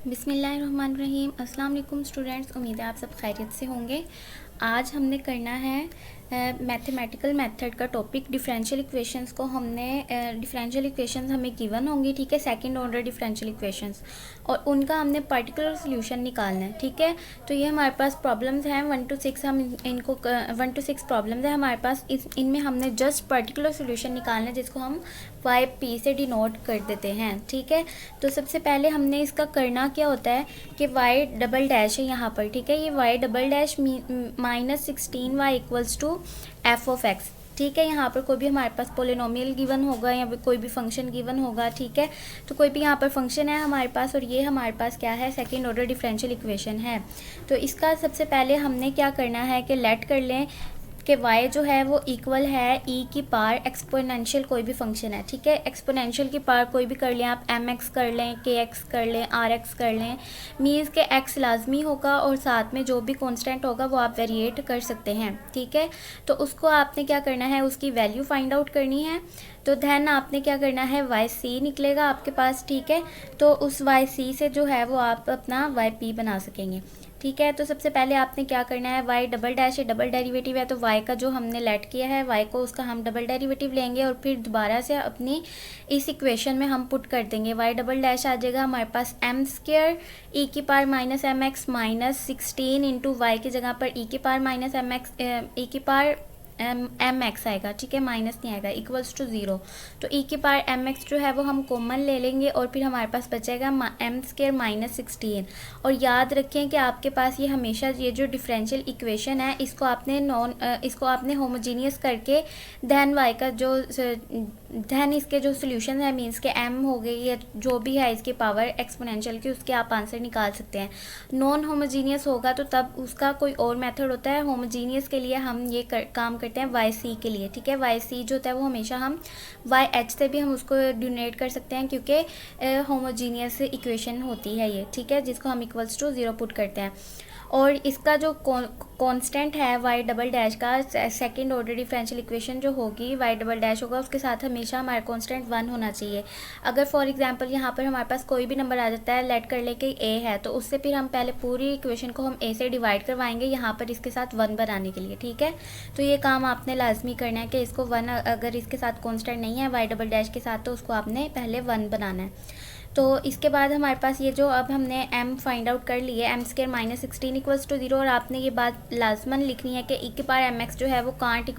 बिस्मिल्लाहिर्रहमानिर्रहीम। अस्सलाम वालेकुम स्टूडेंट्स, उम्मीद है आप सब खैरियत से होंगे। आज हमने करना है मैथमेटिकल मेथड का टॉपिक। डिफरेंशियल इक्वेशंस को हमने डिफरेंशियल इक्वेशंस हमें गिवन होंगी, ठीक है, सेकंड ऑर्डर डिफरेंशियल इक्वेशंस, और उनका हमने पर्टिकुलर सोल्यूशन निकालना है, ठीक है। तो ये हमारे पास प्रॉब्लम्स हैं 1 to 6, हम इनको 1 to 6 प्रॉब्लम्स हैं हमारे पास। इनमें हमने जस्ट पर्टिकुलर सोल्यूशन निकालना है जिसको हम YP से डिनोट कर देते हैं, ठीक है। तो सबसे पहले हमने इसका करना क्या होता है कि y डबल डैश है यहाँ पर, ठीक है। ये y double dash -16y equals to f of x, ठीक है। यहाँ पर कोई भी हमारे पास पोलिनोमियल गिवन होगा या कोई भी फंक्शन गिवन होगा, ठीक है। तो कोई भी यहाँ पर फंक्शन है हमारे पास और ये हमारे पास क्या है, सेकंड ऑर्डर डिफरेंशियल इक्वेशन है। तो इसका सबसे पहले हमने क्या करना है कि लेट कर लें कि y जो है वो इक्वल है e की पावर एक्सपोनेंशियल कोई भी फंक्शन है, ठीक है। एक्सपोनेंशियल की पावर कोई भी कर लें आप, mx कर लें, kx कर लें, rx कर लें, मीन्स के x लाजमी होगा और साथ में जो भी कांस्टेंट होगा वो आप वेरिएट कर सकते हैं, ठीक है। तो उसको आपने क्या करना है, उसकी वैल्यू फाइंड आउट करनी है। तो दैन आपने क्या करना है, yc निकलेगा आपके पास, ठीक है। तो उस yc से जो है वो आप अपना yp बना सकेंगे, ठीक है। तो सबसे पहले आपने क्या करना है, y डबल डैश है, डबल डेरिवेटिव है, तो y का जो हमने लेट किया है y को, उसका हम डबल डेरिवेटिव लेंगे और फिर दोबारा से अपनी इस इक्वेशन में हम पुट कर देंगे। y डबल डैश आ जाएगा हमारे पास m स्क्वायर e की power minus M X minus 16 into Y की जगह पर e की power minus M X e की पावर एम एक्स आएगा, ठीक है, माइनस नहीं आएगा, इक्वल्स टू 0। तो e की पावर एम एक्स जो है वो हम कॉमन ले लेंगे और फिर हमारे पास बचेगा एम स्क्वायर माइनस 16। और याद रखें कि आपके पास ये हमेशा ये जो डिफरेंशियल इक्वेशन है इसको आपने होमोजीनियस करके दैन वाई का जो दैन इसके जो सोल्यूशन है, मीन्स के m हो गई या जो भी है इसकी पावर एक्सपोनेंशियल की, उसके आप आंसर निकाल सकते हैं। नॉन होमोजीनियस होगा तो तब उसका कोई और मेथड होता है। होमोजीनियस के लिए हम ये काम करते हैं YC के लिए, ठीक है। YC जो होता है वो हमेशा हम YH से भी हम उसको डिनोट कर सकते हैं क्योंकि होमोजीनियस इक्वेशन होती है ये, ठीक है, जिसको हम इक्वल्स टू 0 पुट करते हैं। और इसका जो कांस्टेंट है y डबल डैश का, सेकंड ऑर्डर डिफरेंशियल इक्वेशन जो होगी y डबल डैश होगा उसके साथ हमेशा हमारा कांस्टेंट 1 होना चाहिए। अगर फॉर एग्जांपल यहाँ पर हमारे पास कोई भी नंबर आ जाता है, लेट कर ले कि a है, तो उससे फिर हम पहले पूरी इक्वेशन को हम a से डिवाइड करवाएंगे यहाँ पर इसके साथ 1 बनाने के लिए, ठीक है। तो ये काम आपने लाजमी करना है कि इसको 1, अगर इसके साथ कांस्टेंट नहीं है y डबल डैश के साथ, तो उसको आपने पहले 1 बनाना है। तो इसके बाद हमारे पास ये जो अब हमने m फाइंड आउट कर लिए, M square minus 16 equals to 0, और आपने ये बात लाजमन लिखनी है कि e की पावर एम एक्स जो है वो कांट बी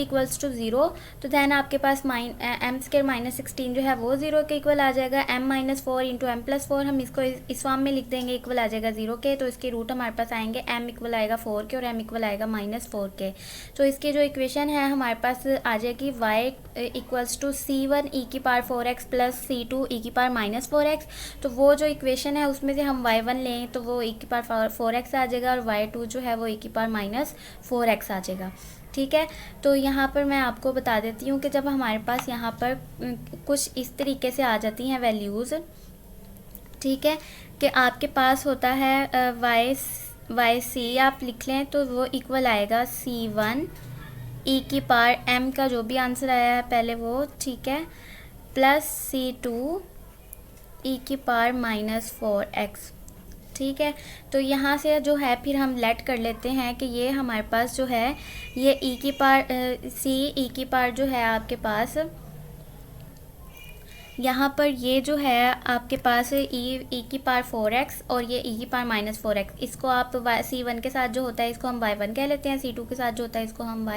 इक्वल्स टू 0। तो दैन आपके पास एम स्क्वायर माइनस 16 जो है वो 0 के इक्वल आ जाएगा। m minus 4 into M plus 4 हम इसको इस फॉर्म में लिख देंगे, इक्वल आ जाएगा 0 के। तो इसके रूट हमारे पास आएंगे, m इक्वल आएगा 4 के और m इक्वल आएगा -4 के। तो इसकी जो इक्वेशन है हमारे पास आ जाएगी y equals to c1 e की power 4x plus c2 e की पावर -4x। तो वो जो इक्वेशन है उसमें से हम y1 लें तो वो e की पावर 4x आ जाएगा और y2 जो है वो e की पावर -4x आ जाएगा, ठीक है। तो यहाँ पर मैं आपको बता देती हूँ कि जब हमारे पास यहाँ पर कुछ इस तरीके से आ जाती हैं वैल्यूज़, ठीक है, कि आपके पास होता है वाई सी आप लिख लें तो वो इक्वल आएगा c1 e की पावर m का जो भी आंसर आया है पहले वो, ठीक है, प्लस c2 e की पावर -4x, ठीक है। तो यहाँ से जो है फिर हम लेट कर लेते हैं कि ये हमारे पास जो है ये e की पावर e की पावर जो है आपके पास यहाँ पर ये जो है आपके पास e की पावर 4x और ये e की पावर -4x, इसको आप c1 के साथ जो होता है इसको हम y1 कह लेते हैं, c2 के साथ जो होता है इसको हम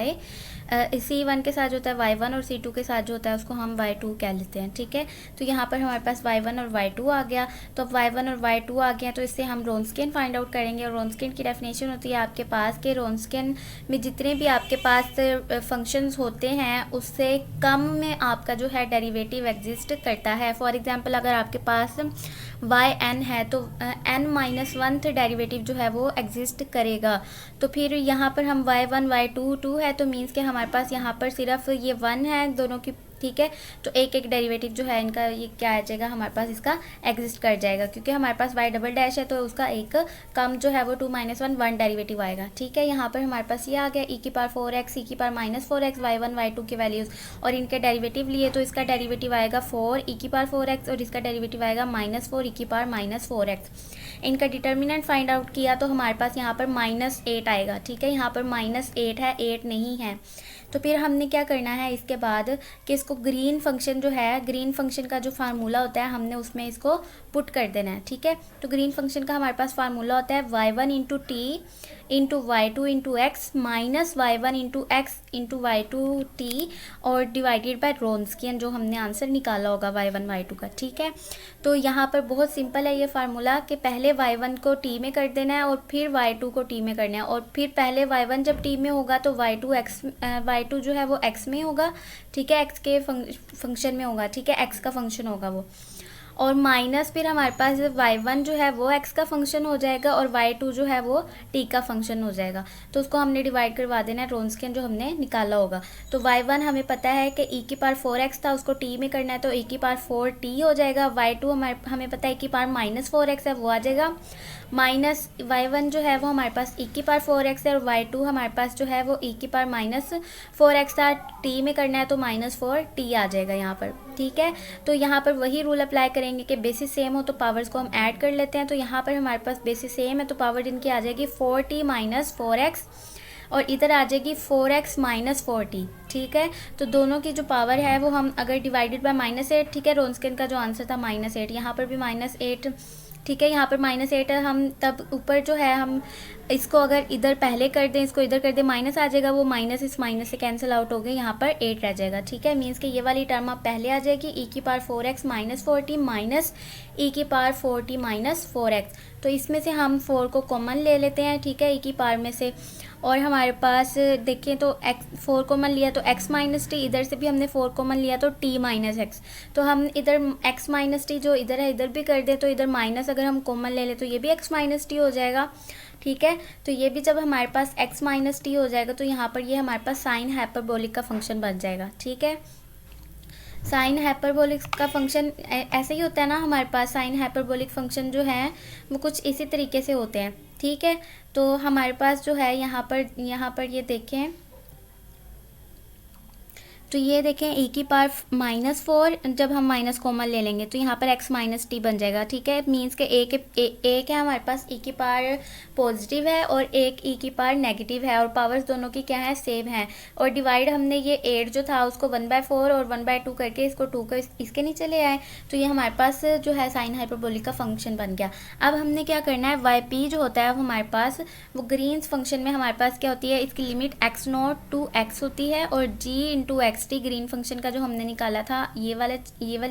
c1 के साथ जो होता है y1 और c2 के साथ जो होता है उसको हम y2 कह लेते हैं, ठीक है। तो यहाँ पर हमारे पास y1 और y2 आ गया। तो अब y1 और y2 आ गया तो इससे हम रोन्सकियन फाइंड आउट करेंगे। और रोन्सकियन की डेफिनेशन होती है आपके पास कि रोन्सकियन में जितने भी आपके पास फंक्शंस होते हैं उससे कम में आपका जो है डेरिवेटिव एग्जिस्ट करता है। फॉर एग्जांपल अगर आपके पास yn है तो n-1th डेरिवेटिव जो है वो एग्जिस्ट करेगा। तो फिर यहाँ पर हम y1 y2 2 है तो मीन्स के हमारे पास यहाँ पर सिर्फ ये 1 है, दोनों की ठीक है। तो एक एक डेरिवेटिव जो है इनका ये क्या आ जाएगा हमारे पास, इसका एग्जिस्ट कर जाएगा, क्योंकि हमारे पास y डबल डैश है तो उसका एक कम जो है वो 2 - 1 1 डेरिवेटिव आएगा, ठीक है। यहाँ पर हमारे पास ये आ गया e⁴x e⁻⁴x y1 y2 की वैल्यूज़, और इनके डेरिवेटिव लिए तो इसका डेरिवेटिव आएगा 4 e⁴x और इसका डेरिवेटिव आएगा -4 e⁻⁴x। इनका डिटर्मिनेंट फाइंड आउट किया तो हमारे पास यहाँ पर -8 आएगा, ठीक है। यहाँ पर -8 है, 8 नहीं है। तो फिर हमने क्या करना है इसके बाद कि इसको ग्रीन फंक्शन जो है, ग्रीन फंक्शन का जो फार्मूला होता है हमने उसमें इसको पुट कर देना है, ठीक है। तो ग्रीन फंक्शन का हमारे पास फार्मूला होता है y1 × t × y2 × x minus y1 × x × y2 t और डिवाइडेड बाय रोन्सकियन, जो हमने आंसर निकाला होगा y1 y2 का, ठीक है। तो यहाँ पर बहुत सिंपल है ये फार्मूला कि पहले y1 को t में कर देना है और फिर y2 को t में करना है, और फिर पहले y1 जब t में होगा तो y2 जो है वो x में होगा, ठीक है, x के फंक्शन में होगा, ठीक है, x का फंक्शन होगा वो, और माइनस फिर हमारे पास y1 जो है वो x का फंक्शन हो जाएगा और y2 जो है वो t का फंक्शन हो जाएगा। तो उसको हमने डिवाइड करवा देना है रोन्सकियन जो हमने निकाला होगा। तो y1 हमें पता है कि e⁴x था, उसको t में करना है तो e⁴t हो जाएगा। y2 हमें पता है e⁻⁴x है, वो आ जाएगा। माइनस y1 जो है वो हमारे पास e⁴x है और y2 हमारे पास जो है वो e⁻⁴x था, t में करना है तो -4t आ जाएगा यहाँ पर, ठीक है। तो यहाँ पर वही रूल अप्लाई करेंगे कि बेसिस सेम हो तो पावर्स को हम ऐड कर लेते हैं। तो यहाँ पर हमारे पास बेसिस सेम है तो पावर इनकी आ जाएगी 4t - 4x और इधर आ जाएगी 4x - 4t, ठीक है। तो दोनों की जो पावर है वो हम अगर डिवाइडेड बाय -8, ठीक है, रोन्सकियन का जो आंसर था -8, यहाँ पर भी -8, ठीक है, यहाँ पर -8 है। हम तब ऊपर जो है हम इसको अगर इधर पहले कर दें, इसको इधर कर दें, माइनस आ जाएगा, वो माइनस इस माइनस से कैंसिल आउट हो गए, यहाँ पर 8 रह जाएगा, ठीक है। मीन्स कि ये वाली टर्म अब पहले आ जाएगी e⁴x - 4t minus e⁴t - 4x। तो इसमें से हम 4 को कॉमन ले लेते हैं, ठीक है, e में से, और हमारे पास देखें तो x 4 कॉमन लिया तो x - t, इधर से भी हमने 4 कॉमन लिया तो t - x। तो हम इधर x - t जो इधर है इधर भी कर दे, तो इधर माइनस अगर हम कॉमन ले लें तो ये भी x - t हो जाएगा, ठीक है। तो ये भी जब हमारे पास x - t हो जाएगा तो यहाँ पर ये हमारे पास साइन हाइपरबोलिक का फंक्शन बन जाएगा, ठीक है। साइन हाइपरबोलिक का फंक्शन ऐसे ही होता है ना, हमारे पास साइन हाइपरबोलिक फंक्शन जो है वो कुछ इसी तरीके से होते हैं, ठीक है। तो हमारे पास जो है यहाँ पर ये देखें, तो ये देखें e⁻⁴ जब हम माइनस कॉमन ले लेंगे तो यहाँ पर x - t बन जाएगा, ठीक है। मीन्स के एक है हमारे पास e पॉजिटिव है और एक e नेगेटिव है, और पावर्स दोनों की क्या है, सेम है। और डिवाइड हमने ये 8 जो था उसको 1/4 और 1/2 करके इसको 2 को इसके नीचे ले आए, तो ये हमारे पास जो है साइन हाइपरबोलिक का फंक्शन बन गया। अब हमने क्या करना है, yp जो होता है वो हमारे पास वो ग्रीन्स फंक्शन में हमारे पास क्या होती है, इसकी लिमिट x0 to x होती है, और g × x ग्रीन फंक्शन का जो हमने निकाला था ये वाली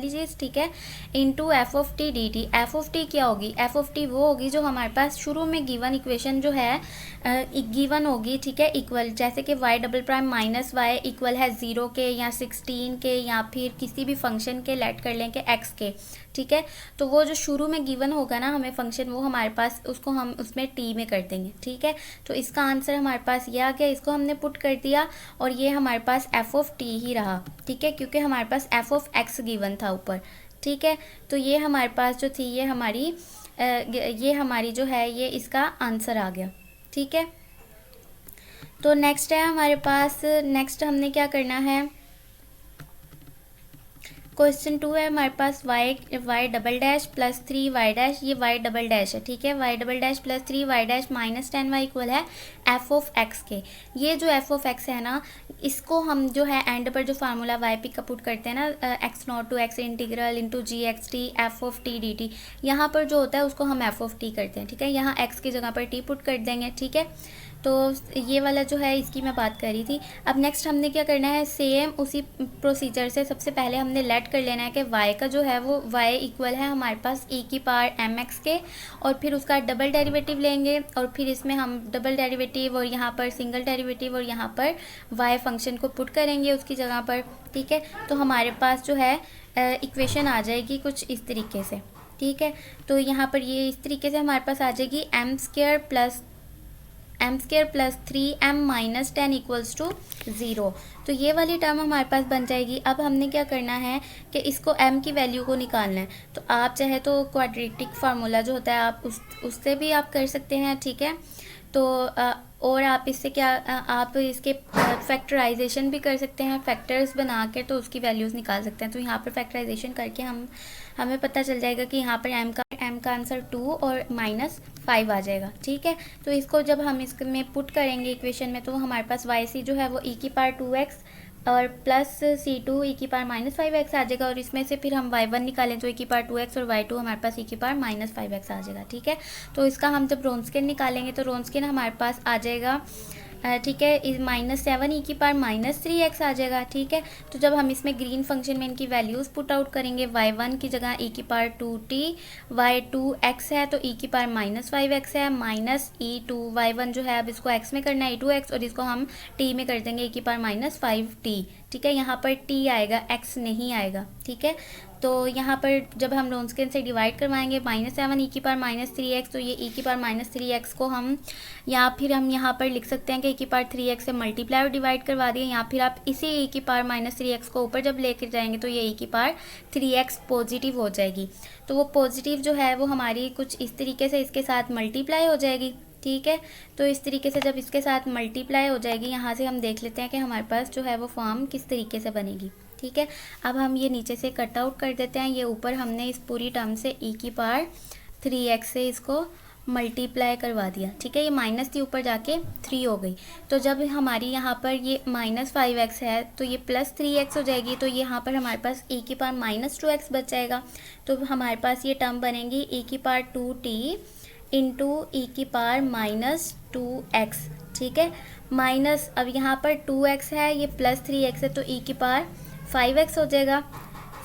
चीज़, ठीक है, इनटू f(t) dt। f(t) क्या होगी, f(t) वो होगी जो हमारे पास शुरू में गिवन इक्वेशन जो है गिवन होगी, ठीक है, इक्वल, जैसे कि y double prime - y equal है 0 के या 16 के या फिर किसी भी फंक्शन के, लेट कर लें कि x के, ठीक है। तो वो जो शुरू में गिवन होगा ना हमें फंक्शन, वो हमारे पास उसको हम उसमें t में कर देंगे, ठीक है। तो इसका आंसर हमारे पास ये आ गया, इसको हमने पुट कर दिया और ये हमारे पास f(t) ही रहा, ठीक है, क्योंकि हमारे पास f(x) गिवन था ऊपर, ठीक है। तो ये हमारे पास जो थी ये हमारी जो है ये इसका आंसर आ गया, ठीक है। तो नेक्स्ट है हमारे पास, नेक्स्ट हमने क्या करना है, क्वेश्चन 2 है हमारे पास y double dash plus 3y dash, ये y डबल डैश है, ठीक है, y double dash plus 3y dash minus 10y equal है f(x) के। ये जो f(x) है ना, इसको हम जो है एंड पर जो फार्मूला yp का पुट करते हैं ना, x0 to x integral into gxt f(t) dt, यहाँ पर जो होता है उसको हम f(t) करते हैं, ठीक है। यहाँ x की जगह पर t पुट कर देंगे, ठीक है। तो ये वाला जो है इसकी मैं बात कर रही थी। अब नेक्स्ट हमने क्या करना है, सेम उसी प्रोसीजर से सबसे पहले हमने लेट कर लेना है कि y का जो है वो y इक्वल है हमारे पास e⁻mx के, और फिर उसका डबल डेरिवेटिव लेंगे और फिर इसमें हम डबल डेरिवेटिव और यहाँ पर सिंगल डेरिवेटिव और यहाँ पर y फंक्शन को पुट करेंगे उसकी जगह पर, ठीक है। तो हमारे पास जो है इक्वेशन आ जाएगी कुछ इस तरीके से, ठीक है। तो यहाँ पर ये इस तरीके से हमारे पास आ जाएगी m² plus M square plus 3m minus 10 equals to 0। तो ये वाली टर्म हमारे पास बन जाएगी। अब हमने क्या करना है कि इसको m की वैल्यू को निकालना है। तो आप चाहे तो क्वाड्रेटिक फार्मूला जो होता है आप उससे भी आप कर सकते हैं, ठीक है। तो और आप इससे क्या आप इसके फैक्टराइजेशन भी कर सकते हैं, फैक्टर्स बना के तो उसकी वैल्यूज़ निकाल सकते हैं। तो यहाँ पर फैक्टराइजेशन करके हमें पता चल जाएगा कि यहाँ पर m का आंसर 2 और -5 आ जाएगा, ठीक है। तो इसको जब हम इसमें पुट करेंगे इक्वेशन में तो हमारे पास yc जो है वो e की पावर 2x और प्लस c2 e की पावर -5x आ जाएगा। और इसमें से फिर हम y1 निकालें तो e की पावर 2x और y2 हमारे पास e की पावर -5x आ जाएगा, ठीक है। तो इसका हम जब रोन्सकियन निकालेंगे तो रोन्सकियन हमारे पास आ जाएगा, ठीक है, -7 e की पावर -3x आ जाएगा, ठीक है। तो जब हम इसमें ग्रीन फंक्शन में इनकी वैल्यूज़ पुट आउट करेंगे, y1 की जगह e की पावर 2t, y2x है तो e की पावर -5x है, माइनस e2 y1 जो है अब इसको x में करना है e2x और इसको हम t में कर देंगे e की पावर -5t, ठीक है। यहाँ पर t आएगा, x नहीं आएगा, ठीक है। तो यहाँ पर जब हम रोन्सकियन से डिवाइड करवाएंगे -7 e की पावर -3x, तो ये e की पावर -3x को हम या फिर हम यहाँ पर लिख सकते हैं कि e की पावर 3x से मल्टीप्लाई और डिवाइड करवा दिए, या फिर आप इसी e की पावर -3x को ऊपर जब लेकर जाएंगे तो ये e की पावर 3x पॉजिटिव हो जाएगी। तो वो पॉजिटिव जो है वो हमारी कुछ इस तरीके से इसके साथ मल्टीप्लाई हो जाएगी, ठीक है। तो इस तरीके से जब इसके साथ मल्टीप्लाई हो जाएगी, यहाँ से हम देख लेते हैं कि हमारे पास जो है वो फॉर्म किस तरीके से बनेगी, ठीक है। अब हम ये नीचे से कट आउट कर देते हैं। ये ऊपर हमने इस पूरी टर्म से e की पावर 3x से इसको मल्टीप्लाई करवा दिया, ठीक है। ये माइनस थी ऊपर जाके 3 हो गई। तो जब हमारी यहाँ पर ये -5x है तो ये +3x हो जाएगी। तो यहाँ पर हमारे पास e की पावर -2x बच जाएगा। तो हमारे पास ये टर्म बनेगी e की पावर 2t इंटू e की पावर -2x, ठीक है। माइनस अब यहाँ पर 2x है, ये +3x है तो e की पावर 5x हो जाएगा।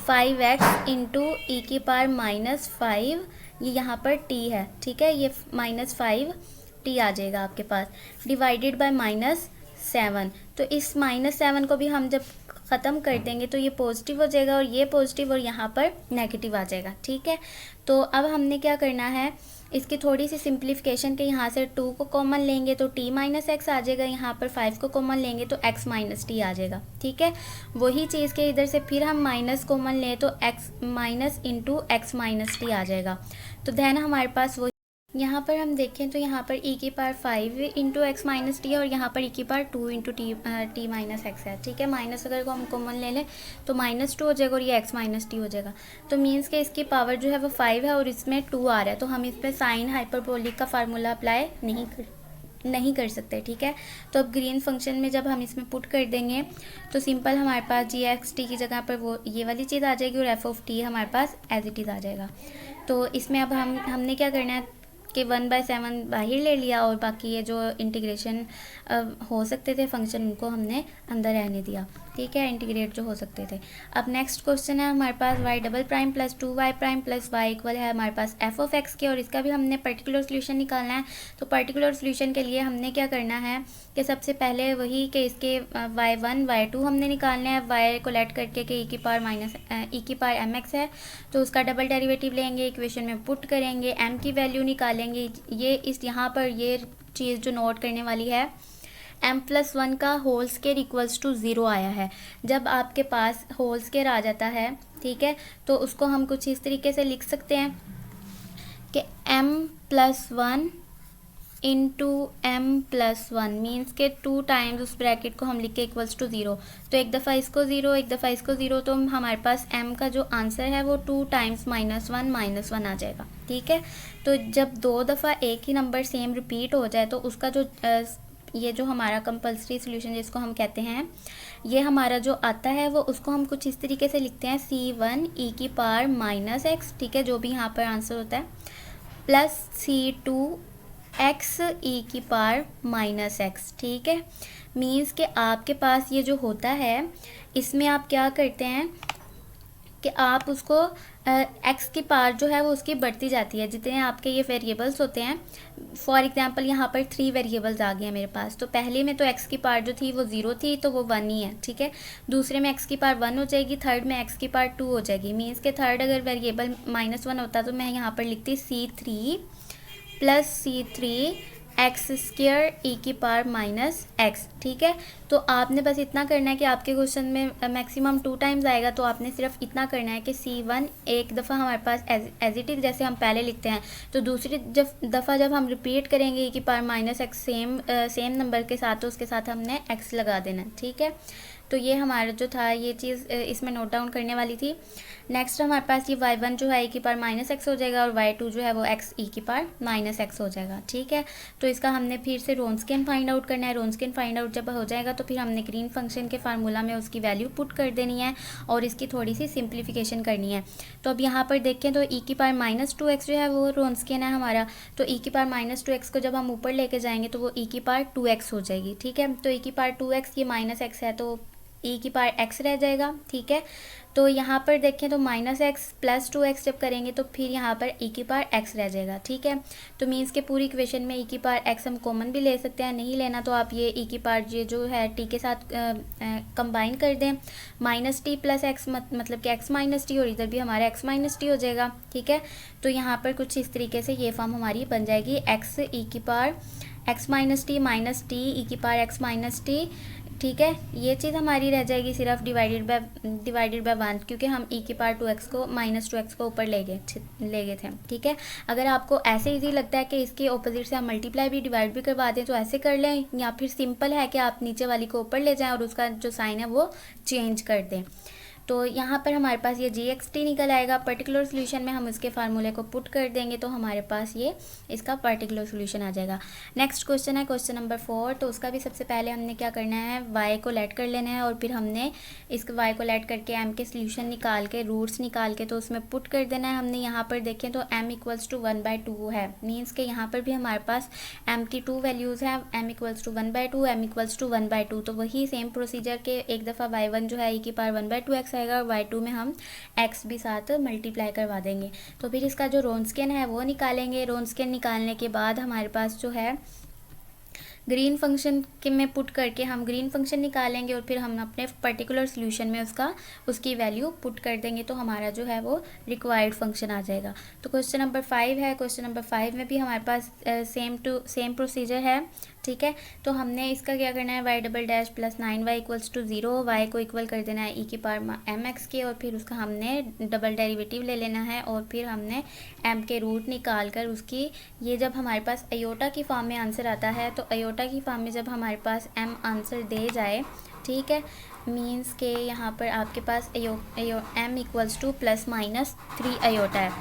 5x इंटू ई की पावर -5, ये यहाँ पर t है, ठीक है। ये -5t आ जाएगा आपके पास, डिवाइडेड बाय -7। तो इस -7 को भी हम जब ख़त्म कर देंगे तो ये पॉजिटिव हो जाएगा और ये पॉजिटिव और यहाँ पर नेगेटिव आ जाएगा, ठीक है। तो अब हमने क्या करना है, इसकी थोड़ी सी सिंप्लीफिकेशन के यहाँ से 2 को कॉमन लेंगे तो t माइनस एक्स आ जाएगा, यहाँ पर 5 को कॉमन लेंगे तो x माइनस टी आ जाएगा, ठीक है। वही चीज़ के इधर से फिर हम माइनस कॉमन लें तो x minus into x minus t आ जाएगा। तो देन हमारे पास वो यहाँ पर हम देखें तो यहाँ पर e की power 5 into x minus T है और यहाँ पर e की power 2 into T minus x है, ठीक है। माइनस अगर को हम कॉमन ले लें तो -2 हो जाएगा और ये x माइनस टी हो जाएगा। तो मीन्स के इसकी पावर जो है वो 5 है और इसमें 2 आ रहा है, तो हम इस पर साइन हाइपरबोलिक का फार्मूला अप्लाई नहीं कर सकते, ठीक है। तो अब ग्रीन फंक्शन में जब हम इसमें पुट कर देंगे तो सिंपल हमारे पास g(x)t की जगह पर वो ये वाली चीज़ आ जाएगी और f(t) हमारे पास एज इट इज़ आ जाएगा। तो इसमें अब हमने क्या करना है कि 1/7 बाहर ले लिया और बाकी ये जो इंटीग्रेशन हो सकते थे फंक्शन उनको हमने अंदर रहने दिया, ठीक है, इंटीग्रेट जो हो सकते थे। अब नेक्स्ट क्वेश्चन है हमारे पास y" plus 2y' plus y equal है हमारे पास f(x) के और इसका भी हमने पर्टिकुलर सोल्यूशन निकालना है। तो पर्टिकुलर सोल्यूशन के लिए हमने क्या करना है कि सबसे पहले वही कि इसके y1 y2 हमने निकालना है, y को लेट करके कि e की पावर mx है तो उसका डबल डेरिवेटिव लेंगे, इक्वेशन में पुट करेंगे, m की वैल्यू निकालेंगे। ये इस यहाँ पर ये चीज़ जो नोट करने वाली है, m+1 का होल स्क्वायर इक्वल्स टू 0 आया है। जब आपके पास होल स्क्वायर आ जाता है, ठीक है, तो उसको हम कुछ इस तरीके से लिख सकते हैं कि m+1 इंटू m+1 मीन्स के 2 टाइम्स उस ब्रैकेट को हम लिख के इक्वल्स टू 0। तो एक दफ़ा इसको 0 एक दफ़ा इसको 0, तो हमारे पास m का जो आंसर है वो 2 टाइम्स -1 आ जाएगा, ठीक है। तो जब 2 दफ़ा एक ही नंबर सेम रिपीट हो जाए तो उसका जो ये जो हमारा कंपल्सरी सोल्यूशन जिसको हम कहते हैं, ये हमारा जो आता है वो उसको हम कुछ इस तरीके से लिखते हैं c1 e की पावर -x, ठीक है, जो भी यहाँ पर आंसर होता है, प्लस c2 x e की पावर -x, ठीक है। मीन्स कि आपके पास ये जो होता है इसमें आप क्या करते हैं कि आप उसको x की पावर जो है वो उसकी बढ़ती जाती है जितने आपके ये वेरिएबल्स होते हैं। फॉर एग्जांपल यहाँ पर 3 वेरिएबल्स आ गए हैं मेरे पास, तो पहले में तो x की पावर जो थी वो 0 थी तो वो 1 ही है, ठीक है। दूसरे में x की पावर 1 हो जाएगी, थर्ड में x की पावर 2 हो जाएगी। मीन्स के थर्ड अगर वेरिएबल -1 होता तो मैं यहाँ पर लिखती c3 plus c3 x square ई की पावर माइनस एक्स। ठीक है, तो आपने बस इतना करना है कि आपके क्वेश्चन में मैक्सिमम 2 टाइम्स आएगा, तो आपने सिर्फ इतना करना है कि C1 एक दफ़ा हमारे पास एज इट इज़ जैसे हम पहले लिखते हैं, तो दूसरी दफ़ा जब हम रिपीट करेंगे ई की power minus x same number के साथ, तो उसके साथ हमने एक्स लगा देना। ठीक है, तो ये हमारा जो था ये चीज़ इसमें नोट डाउन करने वाली थी। नेक्स्ट हमारे पास ये y1 जो है ई की पावर माइनस एक्स हो जाएगा और y2 जो है वो x ई की पावर माइनस एक्स हो जाएगा। ठीक है, तो इसका हमने फिर से रोन्सकियन फाइंड आउट करना है। रोन्सकियन फाइंड आउट जब हो जाएगा तो फिर हमने ग्रीन फंक्शन के फार्मूला में उसकी वैल्यू पुट कर देनी है और इसकी थोड़ी सी सिंप्लीफिकेशन करनी है। तो अब यहाँ पर देखें तो ई की पावर माइनस 2x जो है वो रोन्सकियन है हमारा, तो ई की पावर माइनस 2x को जब हम ऊपर लेके जाएंगे तो वो ई की पावर 2x हो जाएगी। ठीक है, तो ई की पावर 2x, ये माइनस एक्स है तो ई की पावर एक्स रह जाएगा। ठीक है, तो यहाँ पर देखें तो माइनस एक्स प्लस 2x जब करेंगे तो फिर यहाँ पर ई की पावर एक्स रह जाएगा। ठीक है, तो मीन्स के पूरी इक्वेशन में ई की पावर एक्स हम कॉमन भी ले सकते हैं, नहीं लेना तो आप ये ई की पावर ये जो है टी के साथ कंबाइन कर दें, माइनस टी प्लस एक्स मतलब कि एक्स माइनस टी, और इधर भी हमारा एक्स माइनस टी हो जाएगा। ठीक है, तो यहाँ पर कुछ इस तरीके से ये फॉर्म हमारी बन जाएगी, एक्स ई की power x minus T E की पावर एक्स माइनस टी। ठीक है, ये चीज़ हमारी रह जाएगी सिर्फ डिवाइडेड बाय 1, क्योंकि हम ई की पावर 2x को माइनस 2x को ऊपर ले गए थे। ठीक है, अगर आपको ऐसे इजी लगता है कि इसके ऑपोजिट से हम मल्टीप्लाई भी डिवाइड भी करवा दें तो ऐसे कर लें, या फिर सिंपल है कि आप नीचे वाली को ऊपर ले जाएं और उसका जो साइन है वो चेंज कर दें। तो यहाँ पर हमारे पास ये GXT निकल आएगा। पर्टिकुलर सोल्यूशन में हम उसके फार्मूले को पुट कर देंगे तो हमारे पास ये इसका पर्टिकुलर सोल्यूशन आ जाएगा। नेक्स्ट क्वेश्चन है क्वेश्चन नंबर 4। तो उसका भी सबसे पहले हमने क्या करना है, y को लेट कर लेना है और फिर हमने इस y को लेट करके m के सोल्यूशन निकाल के रूट्स निकाल के तो उसमें पुट कर देना है। हमने यहाँ पर देखें तो m इक्वल्स टू 1/2 है, मीन्स के यहाँ पर भी हमारे पास m की 2 वैल्यूज़ हैं, m equals to 1/2, m equals to 1/2। तो वही सेम प्रोसीजर के एक दफ़ा y1 जो है ई की पावर 1/2x आएगा और y2 में हम x भी साथ मल्टीप्लाई करवा देंगे। तो फिर इसका जो रोन्सकियन है वो निकालेंगे। रोन्सकियन निकालने के बाद हमारे पास जो है ग्रीन फंक्शन के में पुट करके हम ग्रीन फंक्शन निकालेंगे और फिर हम अपने पर्टिकुलर सोल्यूशन में उसकी वैल्यू पुट कर देंगे तो हमारा जो है वो रिक्वायर्ड फंक्शन आ जाएगा। तो क्वेश्चन नंबर 5 है। क्वेश्चन नंबर 5 में भी हमारे पास सेम प्रोसीजर है। ठीक है, तो हमने इसका क्या करना है, y double dash plus 9y equals to 0, y को इक्वल कर देना है ई की पावर mx के, और फिर उसका हमने डबल डेरिवेटिव ले लेना है और फिर हमने m के रूट निकाल कर उसकी ये जब हमारे पास अयोटा की फॉर्म में आंसर आता है तो अयोटा की फॉर्म में जब हमारे पास m आंसर दे जाए, ठीक है, मीन्स के यहाँ पर आपके पास m equals to plus minus 3 iota है।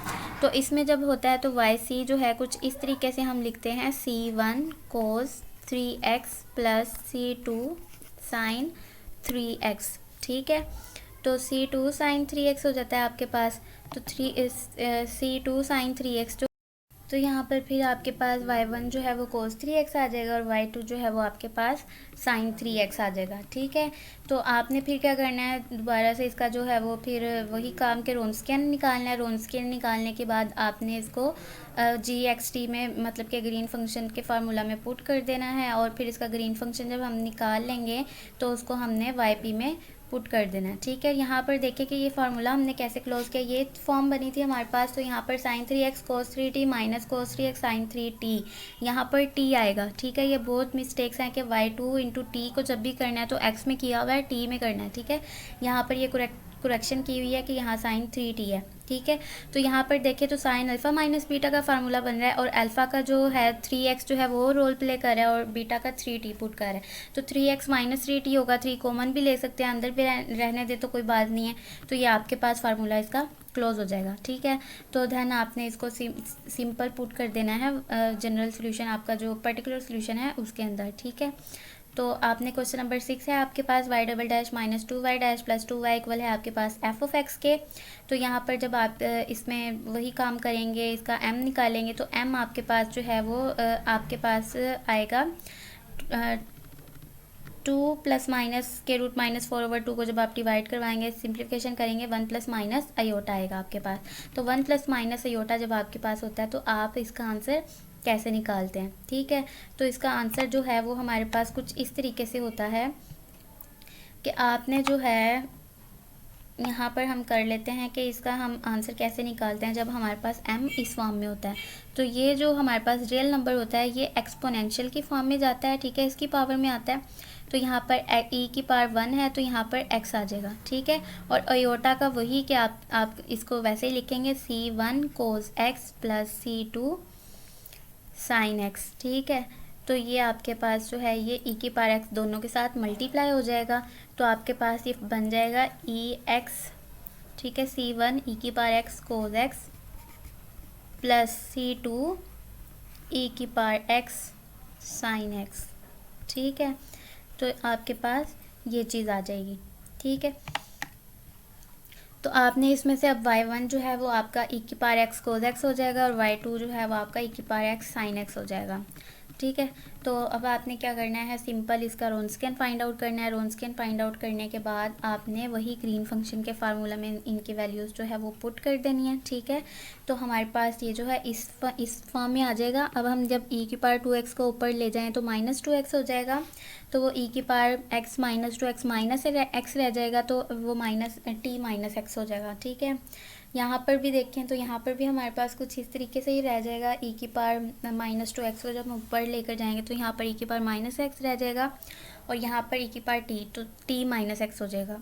तो इसमें जब होता है तो yc जो है कुछ इस तरीके से हम लिखते हैं, c1 cos 3x plus C2 sin 3x। ठीक है, तो C2 sin 3x हो जाता है आपके पास, तो C2 sin 3x तो यहाँ पर फिर आपके पास y1 जो है वो cos 3x आ जाएगा और y2 जो है वो आपके पास sin 3x आ जाएगा। ठीक है, तो आपने फिर क्या करना है, दोबारा से इसका जो है वो फिर वही काम के रोन्सकियन निकालना है। रोन्सकियन निकालने के बाद आपने इसको GXT में मतलब कि ग्रीन फंक्शन के फार्मूला में पुट कर देना है और फिर इसका ग्रीन फंक्शन जब हम निकाल लेंगे तो उसको हमने YP में पुट कर देना है। ठीक है, यहाँ पर देखिए कि ये फार्मूला हमने कैसे क्लोज किया, ये फॉर्म बनी थी हमारे पास, तो यहाँ पर sin 3x cos 3t minus cos 3x sin 3t, यहाँ पर t आएगा। ठीक है, ये बहुत मिस्टेक्स हैं कि y2 इंटू टी को जब भी करना है तो x में किया हुआ है, t में करना है। ठीक है, यहाँ पर ये करेक्शन की हुई है कि यहाँ sin 3t है। ठीक है, तो यहाँ पर देखें तो साइन अल्फ़ा माइनस बीटा का फार्मूला बन रहा है और अल्फ़ा का जो है 3x जो है वो रोल प्ले कर रहा है और बीटा का 3t पुट कर रहा है, तो 3x माइनस 3t होगा। 3 कॉमन भी ले सकते हैं, अंदर भी रहने दे तो कोई बात नहीं है, तो ये आपके पास फार्मूला इसका क्लोज हो जाएगा। ठीक है, तो धन आपने इसको सिंपल पुट कर देना है जनरल सोल्यूशन, आपका जो पर्टिकुलर सोल्यूशन है उसके अंदर। ठीक है, तो आपने क्वेश्चन नंबर 6 है आपके पास y double dash minus 2y dash plus 2y equal है आपके पास f ऑफ x के। तो यहाँ पर जब आप इसमें वही काम करेंगे, इसका m निकालेंगे तो m आपके पास जो है वो आपके पास आएगा 2 प्लस माइनस के रूट माइनस 4/2 को जब आप डिवाइड करवाएंगे सिंप्लीफिकेशन करेंगे 1 प्लस माइनस अयोटा आएगा आपके पास। तो 1 प्लस माइनस अयोटा जब आपके पास होता है तो आप इसका आंसर कैसे निकालते हैं। ठीक है, तो इसका आंसर जो है वो हमारे पास कुछ इस तरीके से होता है कि आपने जो है यहाँ पर हम कर लेते हैं कि इसका हम आंसर कैसे निकालते हैं जब हमारे पास m इस फॉर्म में होता है। तो ये जो हमारे पास रियल नंबर होता है ये एक्सपोनेंशियल की फॉर्म में जाता है, ठीक है, इसकी पावर में आता है। तो यहाँ पर e की पावर 1 है तो यहाँ पर x आ जाएगा, ठीक है। और अयोटा का वही कि आप इसको वैसे ही लिखेंगे c1 cos x plus c2 sin x, ठीक है। तो ये आपके पास जो है ये e की पावर x दोनों के साथ मल्टीप्लाई हो जाएगा, तो आपके पास ये बन जाएगा e x, ठीक है, c1 e की power x cos x plus c2 e की पावर x sin x, ठीक है। तो आपके पास ये चीज़ आ जाएगी, ठीक है। तो आपने इसमें से अब y1 जो है वो आपका e की पावर x cos x हो जाएगा और y2 जो है वो आपका e की पावर x sin x हो जाएगा, ठीक है। तो अब आपने क्या करना है, सिंपल इसका रोन्सकियन फाइंड आउट करना है। रोन्सकियन फाइंड आउट करने के बाद आपने वही ग्रीन फंक्शन के फार्मूला में इनकी वैल्यूज़ जो है वो पुट कर देनी है, ठीक है। तो हमारे पास ये जो है इस फॉर्म में आ जाएगा। अब हम जब e की पावर 2x को ऊपर ले जाएं तो -2x हो जाएगा, तो वो e की power x -2x minus x रह जाएगा, तो वो t माइनस x हो जाएगा, ठीक है। यहाँ पर भी देखें तो यहाँ पर भी हमारे पास कुछ इस तरीके से ही रह जाएगा। e की पावर -2x को जब हम ऊपर लेकर जाएंगे तो यहाँ पर e की पावर -x रह जाएगा और यहाँ पर e की पावर t, तो t माइनस x हो जाएगा,